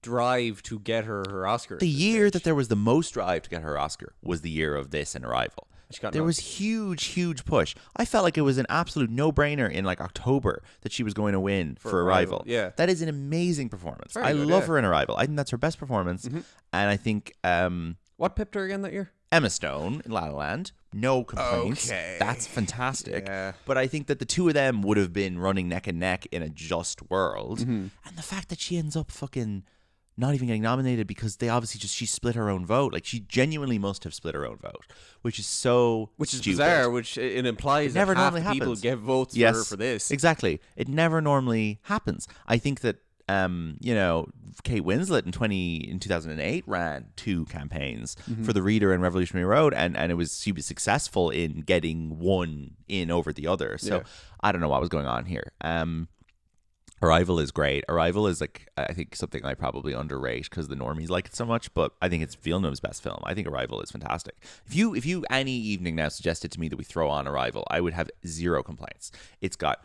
drive to get her Oscar. The year that there was the most drive to get her Oscar was the year of this and Arrival. There was huge push. I felt like it was an absolute no-brainer in like October that she was going to win for Arrival. Yeah. That is an amazing performance. Very I good, love her in Arrival. I think that's her best performance. And I think what pipped her again that year? Emma Stone in La La Land. No complaints. Okay. That's fantastic. Yeah. But I think that the two of them would have been running neck and neck in a just world. And the fact that she ends up fucking not even getting nominated because they obviously she split her own vote. Like, she genuinely must have split her own vote, which is so stupid. Bizarre, which it implies never that half normally people happens. get votes Yes, for this. Exactly. It never normally happens. I think that Kate Winslet in 2008 ran 2 campaigns for The Reader and Revolutionary Road, and she was successful in getting one in over the other. So I don't know what was going on here. Arrival is great. Arrival is like, I think, something I probably underrate because the normies like it so much, but I think it's Villeneuve's best film. I think Arrival is fantastic. If you any evening now suggested to me that we throw on Arrival, I would have 0 complaints. It's got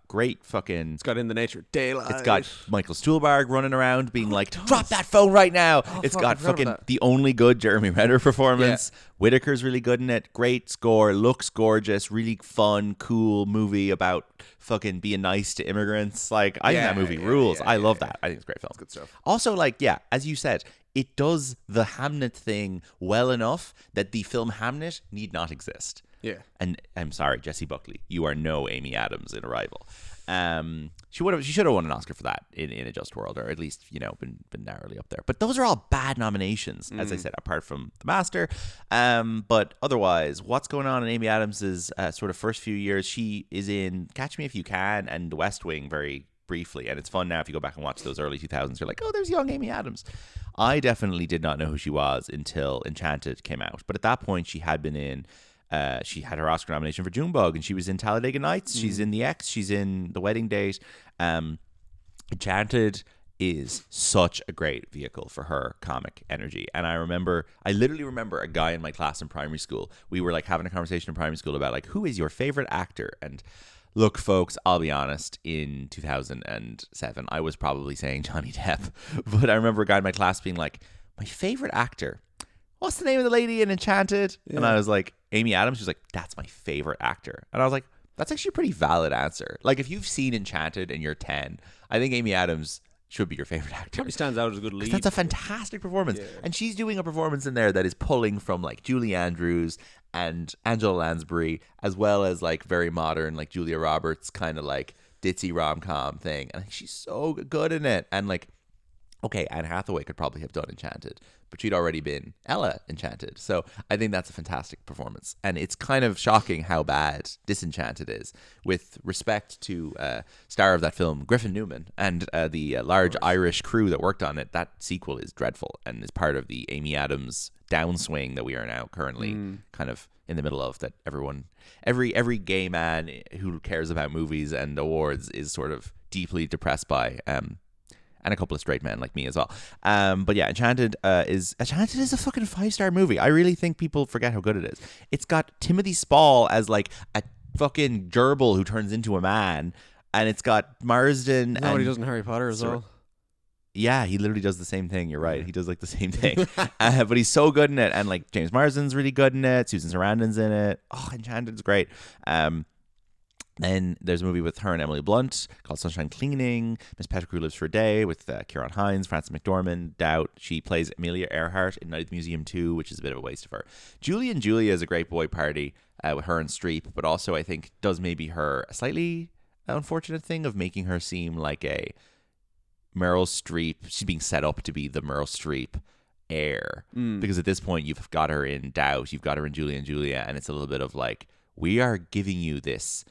great fucking... It's got In the Nature of Daylight. It's got Michael Stuhlbarg running around being like, drop that phone right now. It's got fucking the only good Jeremy Renner performance. Yeah. Whitaker's really good in it. Great score. Looks gorgeous. Really fun, cool movie about fucking being nice to immigrants. Like, I think that movie rules. I love that. I think it's a great film. It's good stuff. Also, like, as you said, it does the Hamnet thing well enough that the film Hamnet need not exist. Yeah. And I'm sorry, Jessie Buckley, you are no Amy Adams in Arrival. She should have won an Oscar for that in A Just World, or at least, you know, been narrowly up there. But those are all bad nominations, as I said, apart from The Master. But otherwise, what's going on in Amy Adams's sort of first few years? She is in Catch Me If You Can and The West Wing very briefly, and it's fun now if you go back and watch those early 2000s. You're like, oh, there's young Amy Adams. I definitely did not know who she was until Enchanted came out. But at that point, she had been in. She had her Oscar nomination for Junebug, and she was in Talladega Nights. She's in The X. She's in The Wedding Date. Enchanted is such a great vehicle for her comic energy. And I literally remember a guy in my class in primary school. We were like having a conversation in primary school about like, who is your favorite actor? And look, folks, I'll be honest, in 2007, I was probably saying Johnny Depp. But I remember a guy in my class being like, my favorite actor, what's the name of the lady in Enchanted? Yeah. And I was like, Amy Adams. She was like, that's my favorite actor. And I was like, that's actually a pretty valid answer. Like, if you've seen Enchanted and you're 10, I think Amy Adams should be your favorite actor. Probably stands out as a good lead. That's a fantastic performance. Yeah. And she's doing a performance in there that is pulling from like Julie Andrews and Angela Lansbury, as well as like very modern, like Julia Roberts kind of like ditzy rom-com thing. And she's so good in it. And like, okay, Anne Hathaway could probably have done Enchanted, but she'd already been Ella Enchanted. So I think that's a fantastic performance. And it's kind of shocking how bad Disenchanted is, with respect to star of that film, Griffin Newman, and the large Irish crew that worked on it. That sequel is dreadful and is part of the Amy Adams downswing that we are now currently kind of in the middle of, that every gay man who cares about movies and awards is sort of deeply depressed by, and a couple of straight men like me as well. But yeah, Enchanted is a fucking 5-star movie. I really think people forget how good it is. It's got Timothy Spall as like a fucking gerbil who turns into a man, and it's got Marsden. No, and he does in Harry Potter as well. Yeah, he literally does the same thing. You're right. He does like the same thing. But he's so good in it. And like James Marsden's really good in it. Susan Sarandon's in it. Oh, Enchanted's great. Then there's a movie with her and Emily Blunt called Sunshine Cleaning. Miss Pettigrew Lives for a Day with Ciarán Hinds, Frances McDormand, Doubt. She plays Amelia Earhart in Night at the Museum 2, which is a bit of a waste of her. Julie and Julia is a great boy party with her and Streep, but also I think does maybe her a slightly unfortunate thing of making her seem like a Meryl Streep. She's being set up to be the Meryl Streep heir, because at this point you've got her in Doubt, you've got her in Julie and Julia, and it's a little bit of like, we are giving you this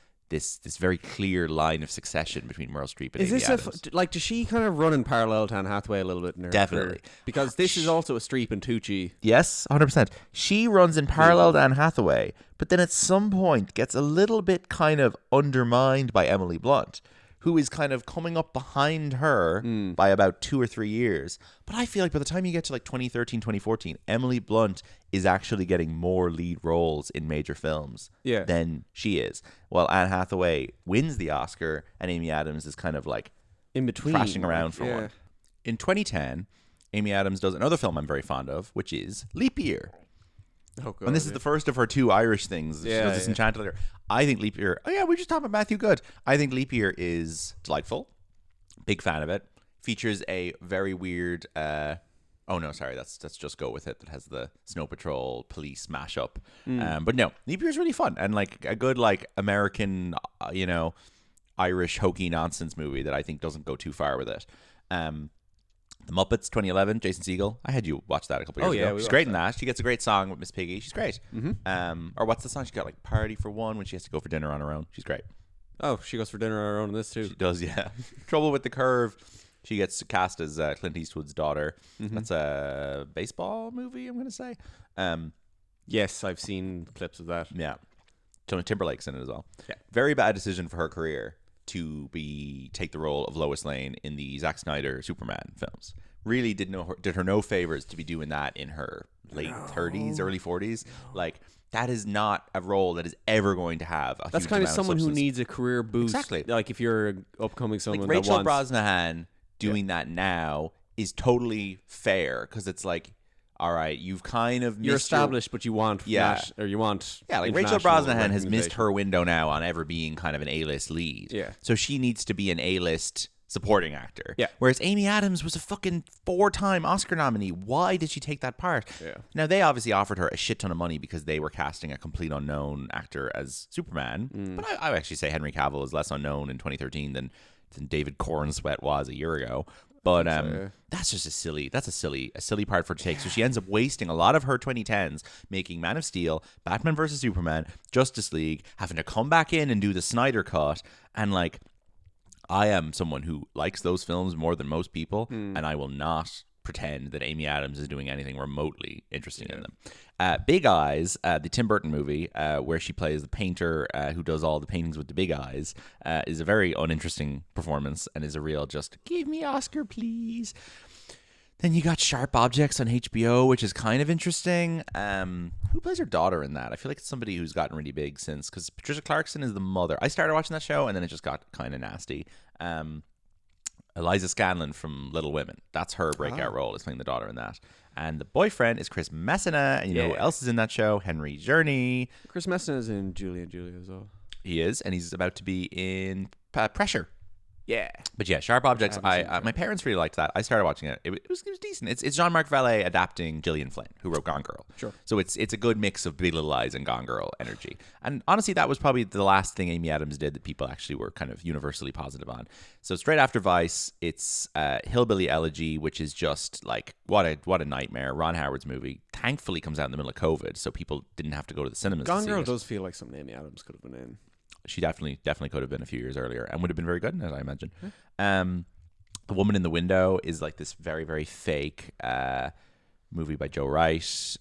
very clear line of succession between Meryl Streep and Amy Adams. Like, does she kind of run in parallel to Anne Hathaway a little bit in her Definitely career? Because this is also a Streep and Tucci. Yes, 100%. She runs in parallel to Anne Hathaway, but then at some point gets a little bit kind of undermined by Emily Blunt, who is kind of coming up behind her by about 2 or 3 years. But I feel like by the time you get to like 2013, 2014, Emily Blunt is actually getting more lead roles in major films than she is. Well, Anne Hathaway wins the Oscar, and Amy Adams is kind of like in between, crashing around for one. In 2010, Amy Adams does another film I'm very fond of, which is Leap Year. Oh, God, and this is the first of her 2 Irish things. She does this Enchanted later. I think Leap Year... Oh, yeah, we just talked about Matthew Good. I think Leap Year is delightful. Big fan of it. Features a very weird... oh, no, sorry. That's Just Go With It. That has the Snow Patrol police mashup. But no, Leap Year is really fun. And like a good like American, Irish hokey nonsense movie that I think doesn't go too far with it. The Muppets 2011, Jason Segel. I had you watch that a couple years ago. She's great in that. She gets a great song with Miss Piggy. She's great. Or what's the song? She got like Party for One when she has to go for dinner on her own. She's great. Oh, she goes for dinner on her own in this too. She does, yeah. Trouble with the Curve. She gets cast as Clint Eastwood's daughter. That's a baseball movie, I'm going to say. Yes, I've seen clips of that. Yeah. Tony Timberlake's in it as well. Yeah. Very bad decision for her career to take the role of Lois Lane in the Zack Snyder Superman films. Really did her no favors to be doing that in her late 30s, early 40s. Like, that is not a role that is ever going to have a That's huge kind of amount someone of who needs a career boost. Exactly. Like, if you're an upcoming someone like Rachel that wants... Brosnahan doing that now is totally fair, because it's like, all right, you've kind of you're established, but you want like Rachel Brosnahan has missed her window now on ever being kind of an A-list lead. Yeah. So she needs to be an A-list supporting actor. Yeah. Whereas Amy Adams was a fucking 4-time Oscar nominee. Why did she take that part? Yeah. Now, they obviously offered her a shit ton of money because they were casting a complete unknown actor as Superman. But I would actually say Henry Cavill is less unknown in 2013 than David Cornsweet was a year ago. But that's just a silly part for her to take. So she ends up wasting a lot of her 2010s making Man of Steel, Batman vs Superman, Justice League, having to come back in and do the Snyder Cut, and like, I am someone who likes those films more than most people, and I will not pretend that Amy Adams is doing anything remotely interesting in them. Big Eyes, the Tim Burton movie, where she plays the painter who does all the paintings with the big eyes, is a very uninteresting performance and is a real just, give me Oscar, please. Then you got Sharp Objects on HBO, which is kind of interesting. Who plays her daughter in that? I feel like it's somebody who's gotten really big since, because Patricia Clarkson is the mother. I started watching that show, and then it just got kind of nasty. Eliza Scanlon from Little Women. That's her breakout role, is playing the daughter in that. And the boyfriend is Chris Messina, and you know who else is in that show? Henry Journey. Chris Messina is in Julie and Julia as well. He is, and he's about to be in Pressure. Yeah. But yeah, Sharp Objects, my parents really liked that. I started watching it. It was decent. It's Jean-Marc Vallée adapting Gillian Flynn, who wrote Gone Girl. Sure. So it's a good mix of Big Little Lies and Gone Girl energy. And honestly, that was probably the last thing Amy Adams did that people actually were kind of universally positive on. So straight after Vice, it's Hillbilly Elegy, which is just like, what a nightmare. Ron Howard's movie. Thankfully comes out in the middle of COVID, so people didn't have to go to the cinemas Gone to see Girl it. does feel like something Amy Adams could have been in. She definitely could have been a few years earlier and would have been very good in it, I imagine. The Woman in the Window is like this very, very fake movie by Joe Wright,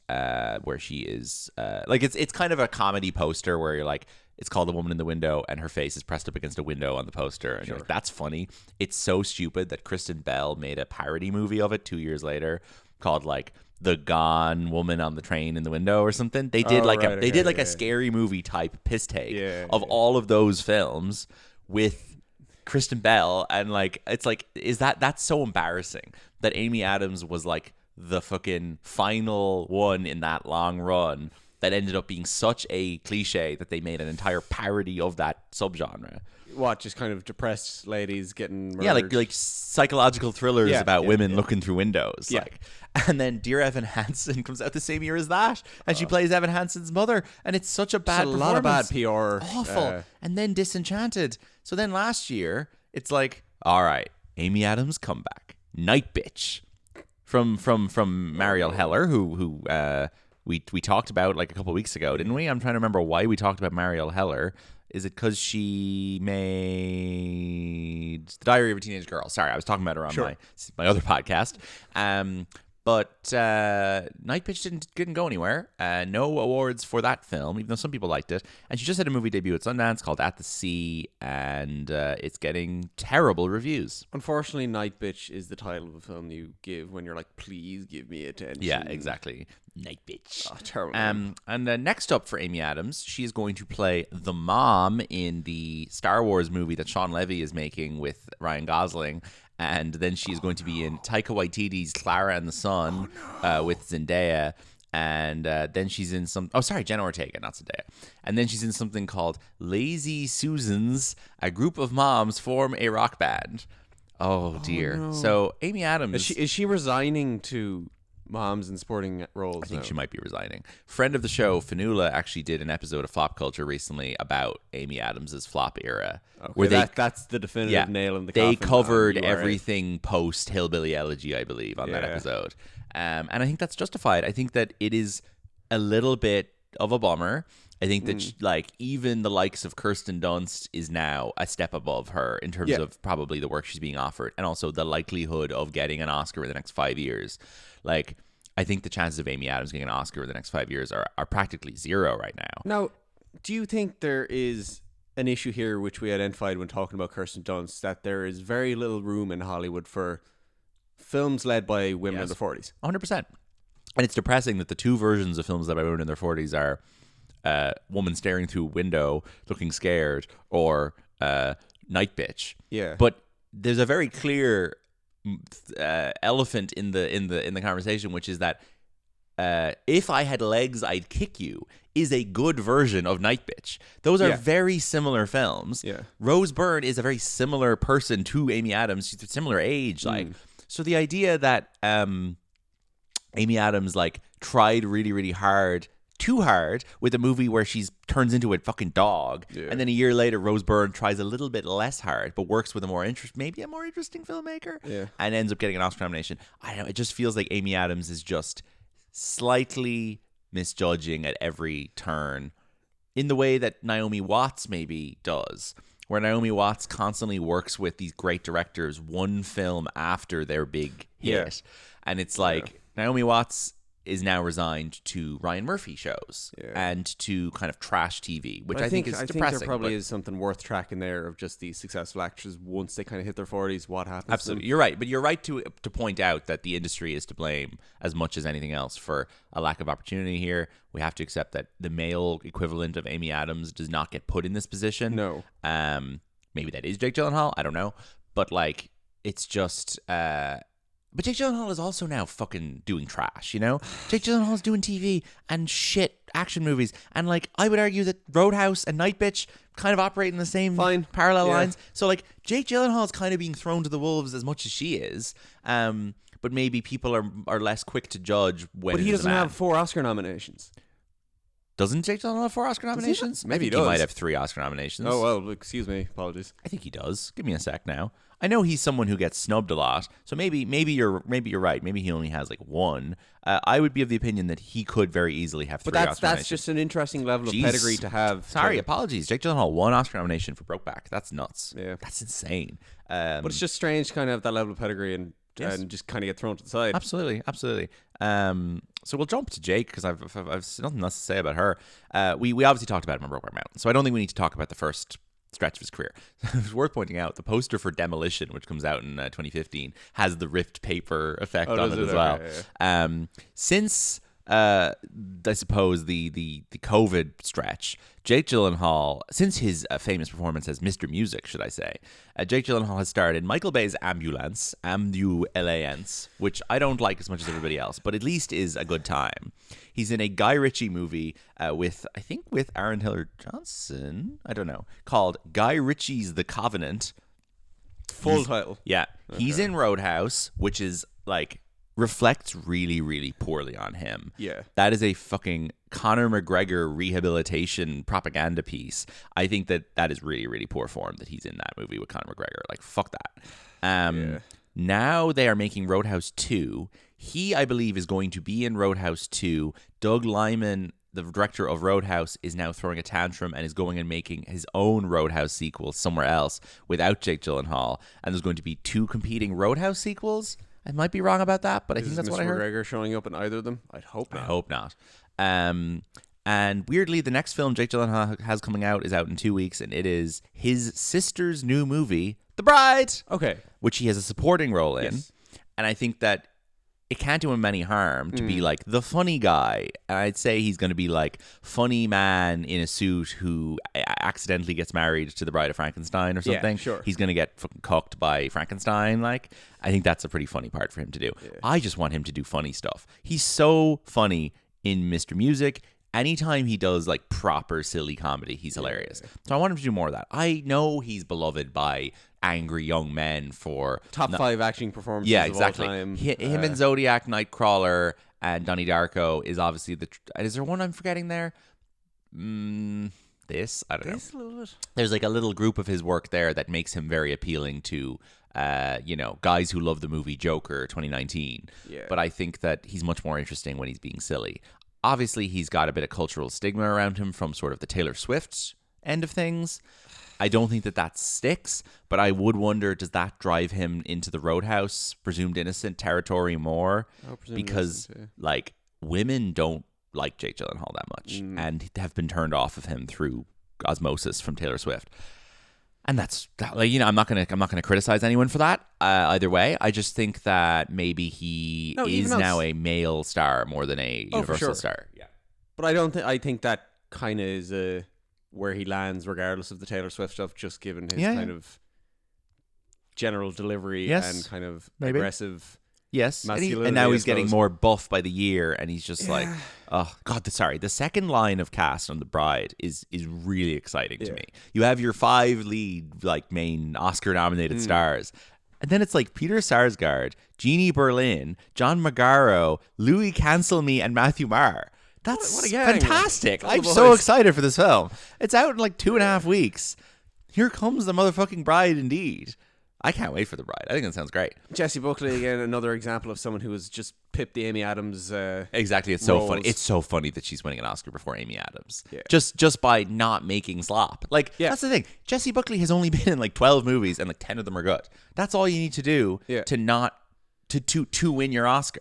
where she is like, it's kind of a comedy poster where you're like, it's called The Woman in the Window and her face is pressed up against a window on the poster, and you're like, that's funny. It's so stupid that Kristen Bell made a parody movie of it 2 years later called like The Gone Woman on the Train in the Window or something. They did a scary movie type piss take of all of those films with Kristen Bell, and like, it's like, that's so embarrassing that Amy Adams was like the fucking final one in that long run that ended up being such a cliche that they made an entire parody of that subgenre. What, just kind of depressed ladies getting murdered? Yeah, like psychological thrillers about women looking through windows. Yeah. Like, and then Dear Evan Hansen comes out the same year as that, and she plays Evan Hansen's mother, and it's such a bad performance. A lot of bad PR. Awful. And then Disenchanted. So then last year, it's like, all right, Amy Adams comeback. Night Bitch. From Mariel Heller, who we talked about like a couple of weeks ago, didn't we? I'm trying to remember why we talked about Mariel Heller. Is it because she made The Diary of a Teenage Girl? Sorry, I was talking about her on my other podcast. But Night Bitch didn't go anywhere. No awards for that film, even though some people liked it. And she just had a movie debut at Sundance called At the Sea, and it's getting terrible reviews. Unfortunately, Night Bitch is the title of a film you give when you're like, please give me attention. Yeah, exactly. Night Bitch. Oh, terrible. And next up for Amy Adams, she is going to play the mom in the Star Wars movie that Sean Levy is making with Ryan Gosling. And then she's going to be in Taika Waititi's Clara and the Sun with Zendaya. And then she's in Jenna Ortega, not Zendaya. And then she's in something called Lazy Susans. A group of moms form a rock band. Oh, dear. No. So Amy Adams... Is she resigning to moms in sporting roles? I think she might be resigning. Friend of the show, Fanula, actually did an episode of Flop Culture recently about Amy Adams' flop era. Okay, where that's the definitive nail in the coffin. They covered everything post Hillbilly Elegy, I believe, on that episode. And I think that's justified. I think that it is a little bit of a bummer. I think that even the likes of Kirsten Dunst is now a step above her in terms of probably the work she's being offered, and also the likelihood of getting an Oscar in the next 5 years. Like, I think the chances of Amy Adams getting an Oscar in the next 5 years are practically zero right now. Now, do you think there is an issue here which we identified when talking about Kirsten Dunst, that there is very little room in Hollywood for films led by women in their 40s? 100%. And it's depressing that the two versions of films led by women in their 40s are woman staring through a window looking scared, or Night Bitch. Yeah. But there's a very clear elephant in the conversation, which is that If I Had Legs, I'd Kick You is a good version of Night Bitch. Those are very similar films. Yeah. Rose Byrne is a very similar person to Amy Adams. She's a similar age. Like, so the idea that Amy Adams like tried really, really hard, too hard, with a movie where she's turns into a fucking dog, and then a year later Rose Byrne tries a little bit less hard, but works with a more interesting filmmaker, and ends up getting an Oscar nomination. I don't know. It just feels like Amy Adams is just slightly misjudging at every turn, in the way that Naomi Watts maybe does, where Naomi Watts constantly works with these great directors one film after their big hit, and it's like Naomi Watts is now resigned to Ryan Murphy shows and to kind of trash TV, which I think is depressing. I think there probably is something worth tracking there of just these successful actors once they kind of hit their 40s, what happens. Absolutely. You're right. But you're right to point out that the industry is to blame as much as anything else for a lack of opportunity here. We have to accept that the male equivalent of Amy Adams does not get put in this position. No. Maybe that is Jake Gyllenhaal. I don't know. But like, it's just... But Jake Gyllenhaal is also now fucking doing trash, you know? Jake Gyllenhaal is doing TV and shit action movies. And, like, I would argue that Roadhouse and Night Bitch kind of operate in the same parallel lines. So, like, Jake Gyllenhaal is kind of being thrown to the wolves as much as she is. But maybe people are less quick to judge when. But he doesn't have 4 Oscar nominations. Doesn't Jake Gyllenhaal have 4 Oscar nominations? Maybe he does. He might have 3 Oscar nominations. Oh, well, excuse me. Apologies. I think he does. Give me a sec now. I know he's someone who gets snubbed a lot, so maybe you're right. Maybe he only has like 1. I would be of the opinion that he could very easily have 3 Oscar nominations. But that's just an interesting level of pedigree to have. Sorry, apologies. Jake Gyllenhaal 1 Oscar nomination for Brokeback. That's nuts. Yeah, that's insane. But it's just strange, to kind of have that level of pedigree and just kind of get thrown to the side. Absolutely. So we'll jump to Jake because I've nothing else to say about her. We obviously talked about him on Brokeback Mountain, so I don't think we need to talk about the first stretch of his career. It's worth pointing out the poster for Demolition, which comes out in 2015, has the ripped paper effect on it as well. Since I suppose the COVID stretch, Jake Gyllenhaal, since his famous performance as Mr. Music, should I say, Jake Gyllenhaal has starred in Michael Bay's Ambulance, which I don't like as much as everybody else, but at least is a good time. He's in a Guy Ritchie movie with Aaron Taylor Johnson, I don't know, called Guy Ritchie's The Covenant. Full title. Yeah. Okay. He's in Roadhouse, which is like reflects really, really poorly on him. Yeah. That is a fucking Conor McGregor rehabilitation propaganda piece. I think that is really, really poor form that he's in that movie with Conor McGregor. Like, fuck that. Now they are making Roadhouse 2. He, I believe, is going to be in Roadhouse 2. Doug Liman, the director of Roadhouse, is now throwing a tantrum and is going and making his own Roadhouse sequel somewhere else without Jake Gyllenhaal. And there's going to be 2 competing Roadhouse sequels. I might be wrong about that, but I think that's what I heard. Is McGregor showing up in either of them? I'd hope not. I hope not. And weirdly, the next film Jake Gyllenhaal has coming out is out in 2 weeks, and it is his sister's new movie, The Bride. Okay. Which he has a supporting role in. Yes. And I think that it can't do him any harm to be like the funny guy. And I'd say he's going to be like funny man in a suit who accidentally gets married to the Bride of Frankenstein or something. Yeah, sure. He's going to get fucking cooked by Frankenstein. Like, I think that's a pretty funny part for him to do. Yeah. I just want him to do funny stuff. He's so funny in Mr. Music. Anytime he does like proper silly comedy, he's hilarious. So I want him to do more of that. I know he's beloved by angry young men for top 5 acting performances. Yeah, exactly. Of all time. Him and Zodiac, Nightcrawler, and Donnie Darko is obviously the. Is there one I'm forgetting there? I don't know. There's like a little group of his work there that makes him very appealing to, guys who love the movie Joker 2019. Yeah. But I think that he's much more interesting when he's being silly. Obviously, he's got a bit of cultural stigma around him from sort of the Taylor Swift end of things. I don't think that sticks, but I would wonder, does that drive him into the Roadhouse, presumed innocent territory more? Because, like, women don't like Jake Gyllenhaal that much and have been turned off of him through osmosis from Taylor Swift. And that's that. Like, I'm not gonna criticize anyone for that either way. I just think that maybe he is now a male star more than a universal star. Yeah, but I think that kind of is where he lands, regardless of the Taylor Swift stuff. Just given his kind of general delivery and kind of aggressive Yes, and masculinity, now I he's getting suppose. more buff by the year, and he's just like, oh god, sorry. The second line of cast on The Bride is really exciting to me. You have your 5 lead like main Oscar-nominated stars, and then it's like Peter Sarsgaard, Jeannie Berlin, John Magaro, Louis Cancelme, and Matthew Marr. That's what a gang, fantastic. man. I'm so excited for this film. It's out in like 2.5 weeks. Here comes the motherfucking bride indeed. I can't wait for The Bride. I think that sounds great. Jessie Buckley, again, another example of someone who has just pipped the Amy Adams. Exactly. It's so roles. funny. It's so funny that she's winning an Oscar before Amy Adams. Yeah. Just by not making slop. Like, that's the thing. Jessie Buckley has only been in like 12 movies and like 10 of them are good. That's all you need to do to not to win your Oscar.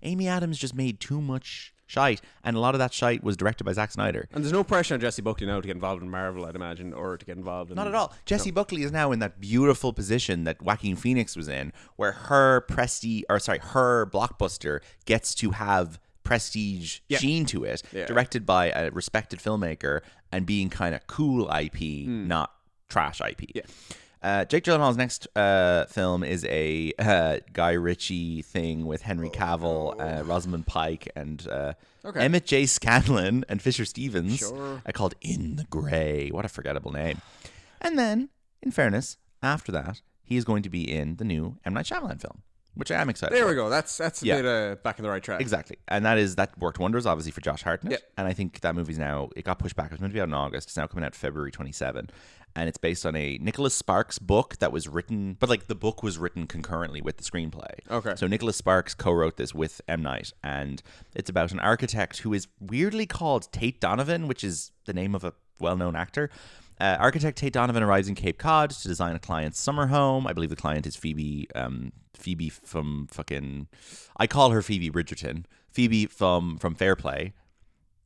Amy Adams just made too much shite, and a lot of that shite was directed by Zack Snyder. And there's no pressure on Jessie Buckley now to get involved in Marvel, I'd imagine, or to get involved in... Not at all. Jessie Buckley is now in that beautiful position that Joaquin Phoenix was in, where her blockbuster gets to have prestige sheen to it, directed by a respected filmmaker, and being kind of cool IP, not trash IP. Yeah. Jake Gyllenhaal's next film is a Guy Ritchie thing with Henry Cavill, Rosamund Pike, and Emmett J. Scanlon and Fisher Stevens, called In the Grey. What a forgettable name. And then, in fairness, after that, he is going to be in the new M. Night Shyamalan film, which I am excited There for. we go. That's a bit back in the right track. Exactly. And that worked wonders, obviously, for Josh Hartnett. Yep. And I think that movie's now, it got pushed back. It was meant to be out in August. It's now coming out February 27. And it's based on a Nicholas Sparks book that was written, but like the book was written concurrently with the screenplay. Okay. So Nicholas Sparks co-wrote this with M. Night, and it's about an architect who is weirdly called Tate Donovan, which is the name of a well-known actor. Architect Tate Donovan arrives in Cape Cod to design a client's summer home. I believe the client is Phoebe. Phoebe from fucking... I call her Phoebe Bridgerton. Phoebe from Fair Play.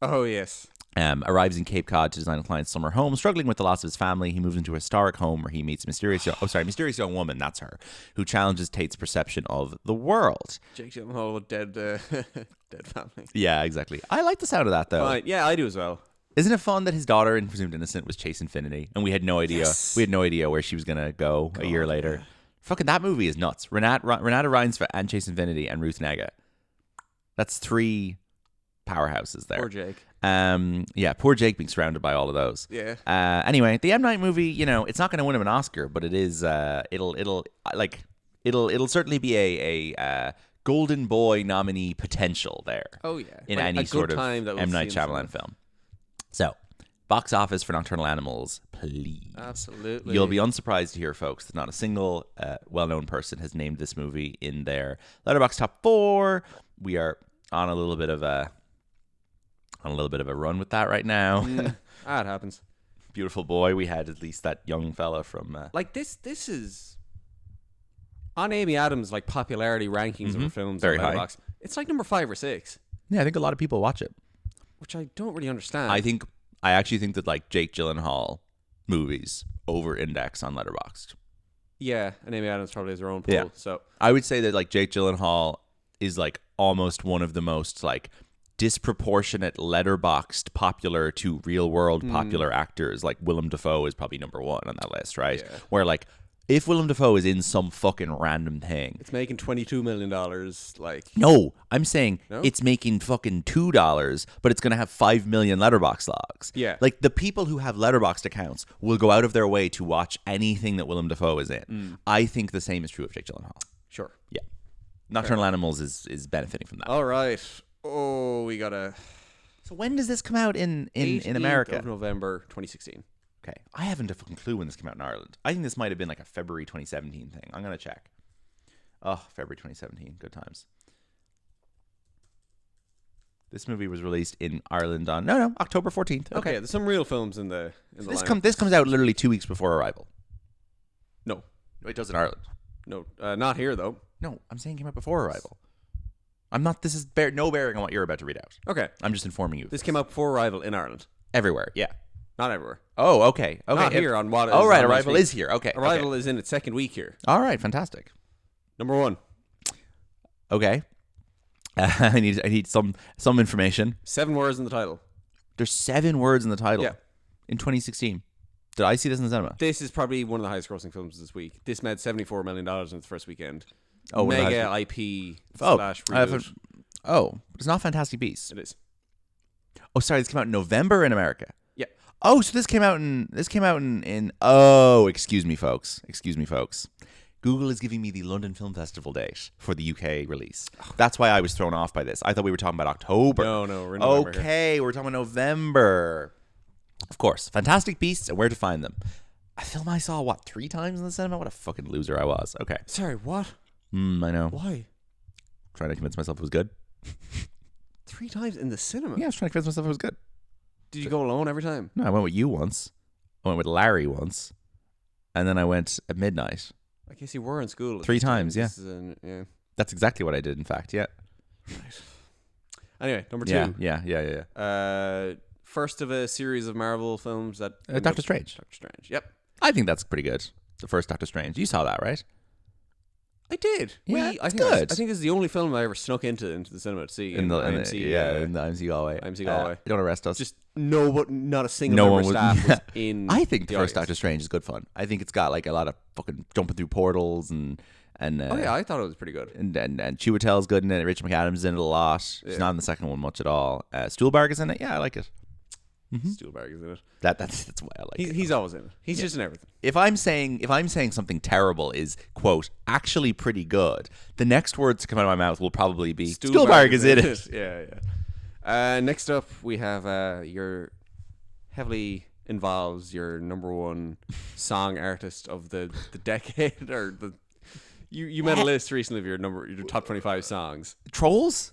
Oh, yes. Arrives in Cape Cod to design a client's summer home. Struggling with the loss of his family, he moves into a historic home where he meets a mysterious young woman, that's her, who challenges Tate's perception of the world. Jake Gyllenhaal with dead family. Yeah, exactly. I like the sound of that, though. Fine. Yeah, I do as well. Isn't it fun that his daughter in Presumed Innocent was Chase Infinity, and we had no idea. Yes. We had no idea where she was gonna go a year later. Fucking that movie is nuts. Renata Reinsve and Chase Infinity and Ruth Negga. That's 3 powerhouses there. Poor Jake. Poor Jake being surrounded by all of those. Yeah. Anyway, the M. Night movie, it's not going to win him an Oscar, but it is. It'll certainly be a Golden Boy nominee potential there. Oh yeah. In Like, any a good sort of time that we'll M. Night see him Shyamalan film. So, box office for Nocturnal Animals, please. Absolutely. You'll be unsurprised to hear, folks, that not a single well-known person has named this movie in their Letterboxd top 4. We are on a little bit of a run with that right now. It happens. Beautiful Boy. We had at least that young fella from. Like this is on Amy Adams' like popularity rankings of her films. Very on high. Letterboxd. It's like number 5 or 6, Yeah, I think a lot of people watch it. which I don't really understand. I actually think that like Jake Gyllenhaal movies over-index on Letterboxd. Yeah, and Amy Adams probably has her own pool. Yeah. So I would say that like Jake Gyllenhaal is like almost one of the most like disproportionate Letterboxd popular to real world popular actors. Like Willem Dafoe is probably number 1 on that list, right? Yeah. Where like if Willem Dafoe is in some fucking random thing, it's making $22 million. Like no, I'm saying No? it's making fucking $2, but it's gonna have 5 million Letterboxd logs. Yeah. like the people who have Letterboxd accounts will go out of their way to watch anything that Willem Dafoe is in. I think the same is true of Jake Gyllenhaal. sure. Yeah, Nocturnal Animals is benefiting from that. All right. Oh, we got a So when does this come out in 18th America? of November 2016. Okay, I haven't a fucking clue when this came out in Ireland. I think this might have been like a February 2017 thing. I'm gonna check. Oh, February 2017. Good times. This movie was released in Ireland on October 14th. Okay, There's some real films in the this lineup. this comes out literally 2 weeks before Arrival. No, It does in Ireland. no, not here though. No, I'm saying it came out before Arrival. I'm not. This is no bearing on what you're about to read out. Okay, I'm just informing you. this came out before Arrival in Ireland. everywhere. Yeah. Not everywhere. Oh, okay. Okay. Not here on what is Oh, right. on my Arrival screen. is here. Okay. Arrival is in its second week here. All right. Fantastic. Number 1. Okay. I need some information. 7 words in the title. There's 7 words in the title. Yeah. In 2016. Did I see this in the cinema? This is probably one of the highest grossing films this week. This made $74 million in its first weekend. Oh, we're not mega IP Oh, slash reboot. It's not Fantastic Beasts. It is. Oh, sorry, this came out in November in America. Yeah. Oh, so this came out in oh, excuse me, folks. Google is giving me the London Film Festival date for the UK release. That's why I was thrown off by this. I thought we were talking about October. No, we're in November. Okay, we're talking about November. Of course, Fantastic Beasts and Where to Find Them. A film I saw, 3 times in the cinema? What a fucking loser I was. Okay. Sorry, what? I know. Why? Trying to convince myself it was good. 3 times in the cinema? Yeah, I was trying to convince myself it was good. Did you go alone every time? No, I went with you once. I went with Larry once. And then I went at midnight. I guess you were in school. 3 times, yeah. Yeah. That's exactly what I did, in fact, yeah. Right. Anyway, number 2. Yeah. First of a series of Marvel films that... Doctor Strange. Doctor Strange, yep. I think that's pretty good. The first Doctor Strange. You saw that, right? I did. Yeah, I think good. I think this is the only film I ever snuck into the cinema to see in the IMC. In the IMC Galway. IMC Galway. Don't arrest us. Just not a single member of staff was in. I think the first audience. Doctor Strange is good fun. I think it's got like a lot of fucking jumping through portals and oh yeah, I thought it was pretty good. And Chiwetel's good in it. Rachel McAdams is in it a lot. She's not in the second one much at all. Stuhlbarg is in it. Yeah, I like it. Stuhlbarg is in it. That's why I like it. He's always in it. He's just in everything. If I'm saying something terrible is quote actually pretty good, the next words to come out of my mouth will probably be Stuhlbarg is in it. Yeah. Next up, we have your heavily involves your number one song artist of the decade or the. You made a list recently of your top 25 songs. Trolls.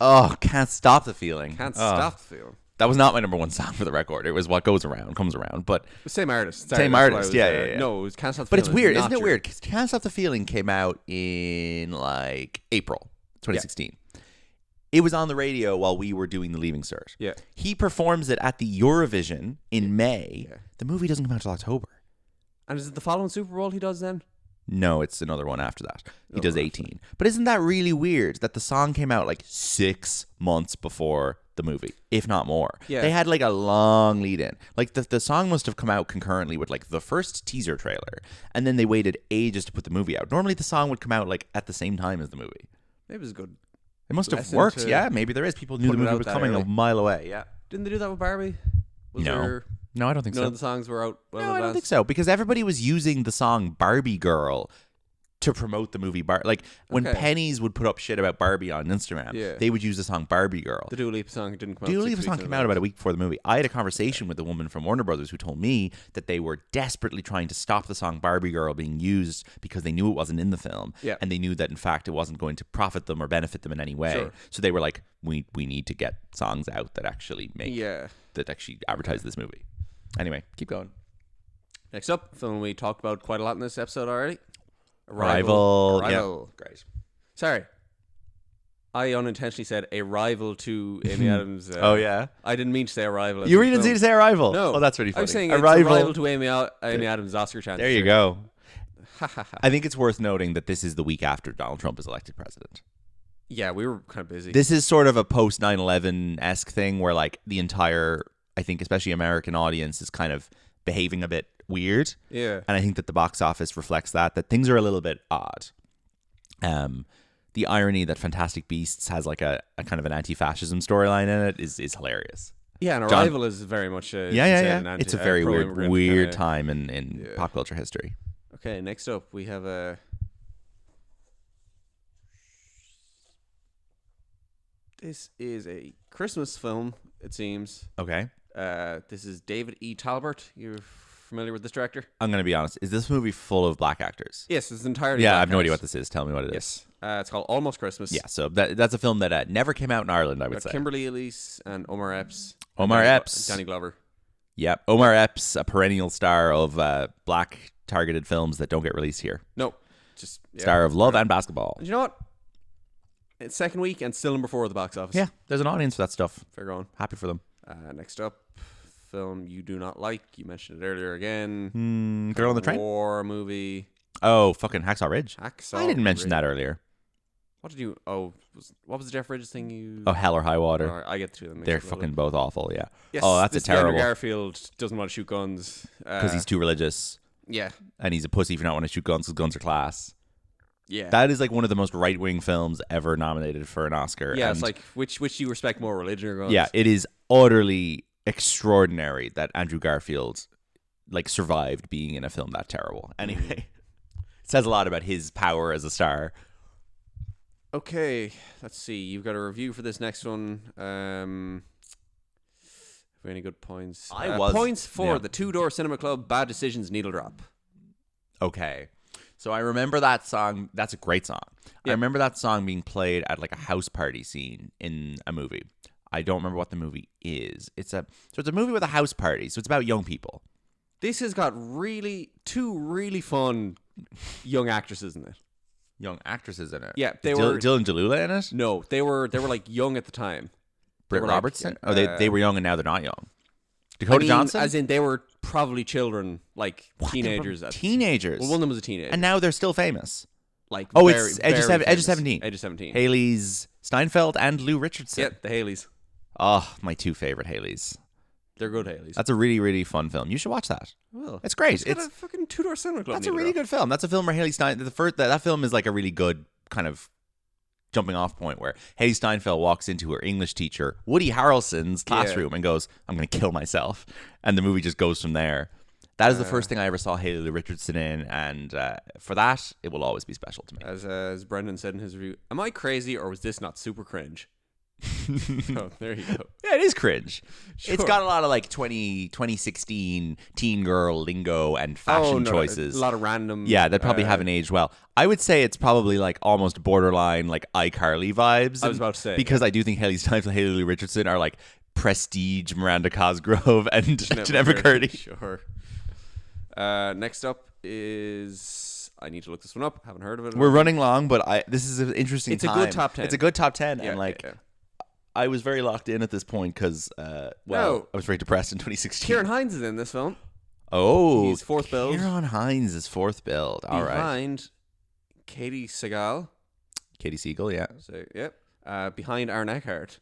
Oh, Can't stop the feeling. Can't stop the feeling. That was not my number one song for the record. It was What Goes Around Comes Around, but same artist. Same artist. Yeah. No, it was Can't Stop the But Feeling. it's weird, isn't it? Weird. 'Cause Can't Stop the Feeling came out in like April 2016. Yeah. It was on the radio while we were doing the Leaving Cert. Yeah. He performs it at the Eurovision in May. Yeah. The movie doesn't come out until October. And is it the following Super Bowl he does then? No, it's another one after that. He does 18. But isn't that really weird that the song came out like 6 months before the movie, if not more? Yeah. They had like a long lead in. Like the song must have come out concurrently with like the first teaser trailer, and then they waited ages to put the movie out. Normally the song would come out like at the same time as the movie. Maybe it was good. It must have worked. Yeah, maybe there is. People knew the movie was coming a mile away. Yeah. Didn't they do that with Barbie? No, I don't think so. None of the songs were out well in No, I don't advance? think so, because everybody was using the song Barbie Girl to promote the movie Like when Pennies would put up shit about Barbie on Instagram, they would use the song Barbie Girl. The Dua Lipa song didn't come out. Dua Lipa song came out about a week before the movie. I had a conversation with the woman from Warner Brothers who told me that they were desperately trying to stop the song Barbie Girl being used because they knew it wasn't in the film, and they knew that in fact it wasn't going to profit them or benefit them in any way. Sure. So they were like, we need to get songs out that actually make that actually advertise this movie. Anyway, keep going. Next up, film we talked about quite a lot in this episode already. Arrival. Yeah. Great. Sorry. I unintentionally said a rival to Amy Adams. Oh, yeah? I didn't mean to say Arrival. You really didn't say Arrival? No. Oh, that's really funny. I was saying Arrival. it's a rival to Amy Adams' Oscar chances. There you go. I think it's worth noting that this is the week after Donald Trump is elected president. Yeah, we were kind of busy. This is sort of a post 9/11-esque thing where like the entire, I think especially American audience is kind of behaving a bit weird. Yeah. And I think that the box office reflects that things are a little bit odd. The irony that Fantastic Beasts has like a kind of an anti-fascism storyline in it is hilarious. Yeah, and Arrival is very much a... It's a very weird time in pop culture history. Okay, next up we have a... This is a Christmas film, it seems. Okay. This is David E. Talbot. You're familiar with this director? I'm going to be honest. Is this movie full of black actors? Yes, it's entirely Yeah, black I have no cast. idea what this is. Tell me what it is. Yes. It's called Almost Christmas. Yeah, so that's a film that never came out in Ireland, I would say. Kimberly Elise and Omar Epps. Omar Epps. Danny Glover. Yep. Omar Epps, a perennial star of black targeted films that don't get released here. No. Just Star of Love and Basketball. And you know what? It's second week and still number 4 at the box office. Yeah, there's an audience for that stuff. Fair going. Happy for them. Next up, film you do not like. You mentioned it earlier again. Girl on the Train? War movie. Oh, fucking Hacksaw Ridge. Hacksaw I didn't mention Ridge. that earlier. What did you... Oh, what was the Jeff Bridges thing you... Oh, Hell or High Water. Oh, I get the two of them. They're fucking both awful, yeah. Yes, oh, that's a terrible... Andrew Garfield doesn't want to shoot guns. Because he's too religious. Yeah. And he's a pussy for not wanting to shoot guns because guns are class. Yeah. That is like one of the most right-wing films ever nominated for an Oscar. Yeah, and it's like which do you respect more, religion or God? yeah, it is utterly extraordinary that Andrew Garfield like survived being in a film that terrible. Anyway, it says a lot about his power as a star. Okay, let's see. You've got a review for this next one. Have we any good points? Points for the Two Door Cinema Club, Bad Decisions, Needle Drop. Okay. So I remember that song. That's a great song. I remember that song being played at like a house party scene in a movie. I don't remember what the movie is. It's a movie with a house party. So it's about young people. This has got two really fun young actresses in it. Young actresses in it. Yeah, they were Dylan DeLulla in it. No, they were like young at the time. Britt Robertson. Like, they were young and now they're not young. Dakota Johnson. As in they were probably children, like What? teenagers. Teenagers. Well, one of them was a teenager, And now they're still famous. like It's Edge of famous. 17. Edge of 17. Haley's Steinfeld and Lou Richardson. Yeah, the Haleys. Oh, my two favorite Haleys. They're good Haleys. That's a really, really fun film. You should watch that. Well, It's great. It's a fucking Two Door Cinema Club. That's a really good film. That's a film where Haley that film is like a really good kind of jumping off point where Haley Steinfeld walks into her English teacher, Woody Harrelson's classroom and goes, I'm going to kill myself. And the movie just goes from there. That is the first thing I ever saw Haley Richardson in. And for that, it will always be special to me. As Brendan said in his review, am I crazy or was this not super cringe? Oh, there you go. Yeah, it is cringe. Sure. It's got a lot of like 2016 teen girl lingo and fashion choices. A lot of random. Yeah, that probably haven't aged well. I would say it's probably like almost borderline like iCarly vibes. I was about to say. Because I do think Haley Steinfeld and Haley Richardson are like prestige Miranda Cosgrove and Jennifer Curdy. Sure. Next up is... I need to look this one up. Haven't heard of it. We're running long, but this is an interesting It's time. a good top 10. It's a good top 10. Yeah, and like... yeah. I was very locked in at this point because, I was very depressed in 2016. Kieran Hines is in this film. Oh, He's fourth build. Kieran Hines is fourth build. All right. Behind Katie Seagal. Katie Siegel, yeah. So, yep. Behind Aaron Eckhart.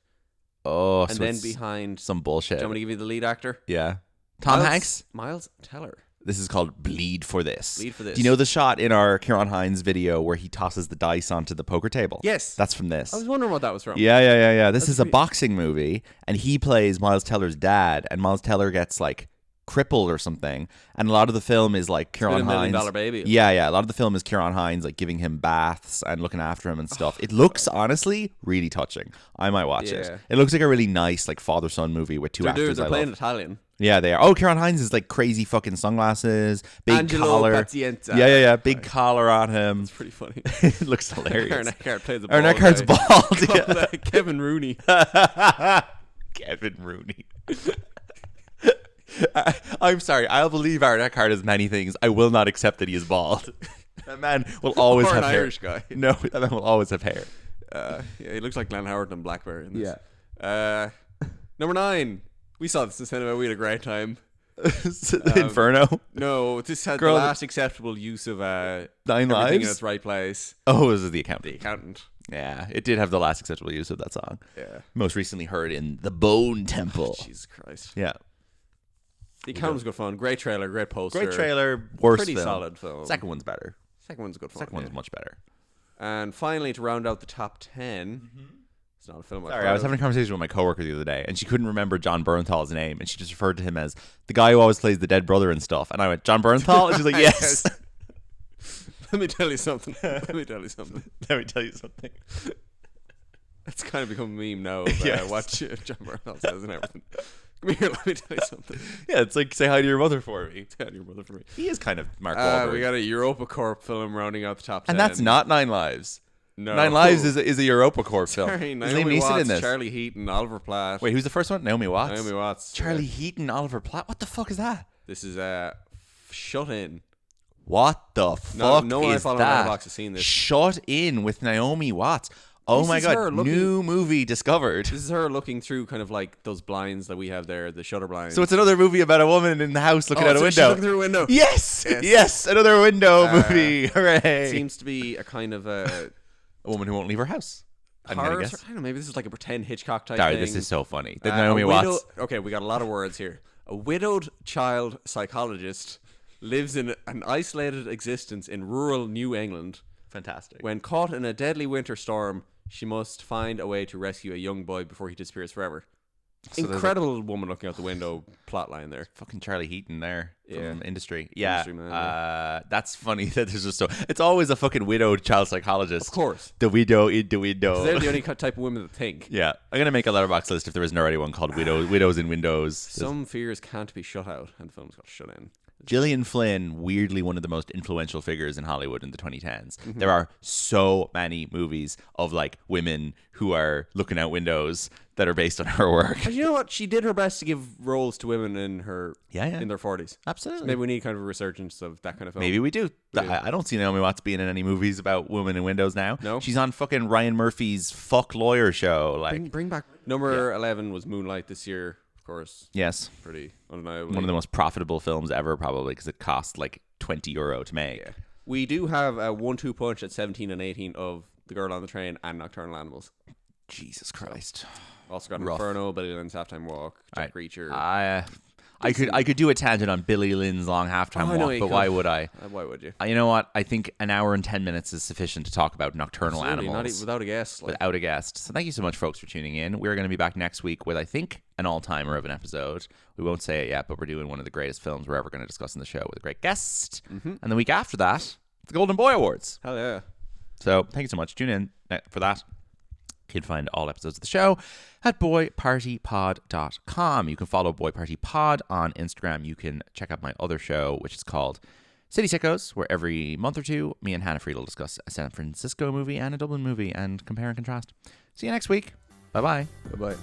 Oh, And so then it's behind... some bullshit. Do you want me to give you the lead actor? Yeah. Tom Hanks? Miles Teller. This is called Bleed for This. Bleed for This. Do you know the shot in our Kieran Hines video where he tosses the dice onto the poker table? Yes. That's from this. I was wondering what that was from. Yeah. This is a boxing movie, and he plays Miles Teller's dad, and Miles Teller gets like crippled or something, and a lot of the film is like Kieran $1 million Hines. baby. Yeah. A lot of the film is Kieran Hines like giving him baths and looking after him and stuff. It looks honestly really touching. I might watch it. Yeah. It looks like a really nice like father-son movie with two actors They're I playing love. Italian. Yeah, they are. Oh, Kieran Hines is like crazy fucking sunglasses, big Angelo collar. Pazienza. Yeah. Big collar on him. It's pretty funny. It looks hilarious. Aaron Eckhart plays a Aaron bald Eckhart's guy. bald. Yeah. Called, Kevin Rooney. Kevin Rooney. I'm sorry. I'll believe Aaron Eckhart is many things. I will not accept that he is bald. That man will always Or have an hair. Irish guy. No, that man will always have hair. Yeah, he looks like Glenn Howard and Blackberry in this. Number 9. We saw this in cinema. We had a great time. Inferno. No, this had Girl, the last acceptable use of Nine everything Lives? in its right place. Oh, this is The Accountant. The Accountant. Yeah, it did have the last acceptable use of that song. Yeah. Most recently heard in The Bone Temple. Jesus Christ. Yeah. The Accountant was good fun. Great trailer. Great poster. Great trailer. Worst Pretty film. solid film. Second one's better. Second one's good fun. Second one's yeah. much better. And finally, to round out the top 10, it's not a film. Sorry, I was having a conversation with my coworker the other day, and she couldn't remember John Bernthal's name, and she just referred to him as the guy who always plays the dead brother and stuff. And I went, John Bernthal? And she's like, yes. Let me tell you something. Let me tell you something. Let me tell you something. It's kind of become a meme now of Yes. what John Bernthal says and everything. Come here, let me tell you something. Yeah, it's like, say hi to your mother for me. Tell your mother for me. He is kind of Mark Wahlberg. We got a Europa Corp film rounding out the top 10. And that's not Nine Lives. No. Nine Lives is a Europa Corp film. Sorry, Is Naomi Liam Neeson Watts, in this? Charlie Heaton, Oliver Platt. Wait, who's the first one? Naomi Watts? Naomi Watts. Charlie yeah. Heaton, Oliver Platt? What the fuck is that? This is Shut In. What the fuck no one I is follow that? on Letterboxd has seen this. Shut In with Naomi Watts. Oh This my is her god, looking- new movie discovered. This is her looking through kind of like those blinds that we have there, the shutter blinds. So it's another movie about a woman in the house looking out a so she's window. looking through a window. Yes! Yes. Yes! Another window movie. Hooray! Seems to be a kind of a A woman who won't leave her house. I'm gonna horror. guess. I don't know. Maybe this is like a pretend Hitchcock type Sorry, thing. this is so funny. The A Naomi Watts. Okay, we got a lot of words here. A widowed child psychologist lives in an isolated existence in rural New England Fantastic. When caught in a deadly winter storm, she must find a way to rescue a young boy before he disappears forever. So Incredible woman looking out the window plot line there. Fucking Charlie Heaton there from Yeah. Industry. Yeah. Industry man, That's funny that there's just it's always a fucking widowed child psychologist. Of course. The widow in the window. They're the only type of women that think. Yeah. I'm going to make a letterbox list if there isn't already one called Widows in Windows. Some fears can't be shut out, and films got shut in. Gillian Flynn, weirdly one of the most influential figures in Hollywood in the 2010s. There are so many movies of like women who are looking out windows that are based on her work. But you know what? She did her best to give roles to women in her in their 40s. Absolutely. So maybe we need kind of a resurgence of that kind of film. Maybe we do. I don't see Naomi Watts being in any movies about women in windows now. No. She's on fucking Ryan Murphy's Fuck Lawyer show. Like, Bring back number 11 was Moonlight this year. Of course, yes, pretty undeniably one of the most profitable films ever, probably because it cost like €20 to make. Yeah. We do have a 1-2 punch at 17 and 18 of The Girl on the Train and Nocturnal Animals. Jesus Christ. Also got Rough. Inferno, Billy Lynn's Halftime Walk, Jack Reacher. I could do a tangent on Billy Lynn's Long Halftime Walk, but why would I? Why would you? You know what? I think an hour and 10 minutes is sufficient to talk about Nocturnal Absolutely, Animals. without a guest. Without a guest. So thank you so much, folks, for tuning in. We're going to be back next week with, I think, an all-timer of an episode. We won't say it yet, but we're doing one of the greatest films we're ever going to discuss in the show with a great guest. And the week after that, the Golden Boy Awards. Hell yeah. So thank you so much. Tune in for that. You can find all episodes of the show at boypartypod.com. You can follow Boy Party Pod on Instagram. You can check out my other show, which is called City Sickos, where every month or two, me and Hannah Fried will discuss a San Francisco movie and a Dublin movie and compare and contrast. See you next week. Bye-bye. Bye-bye.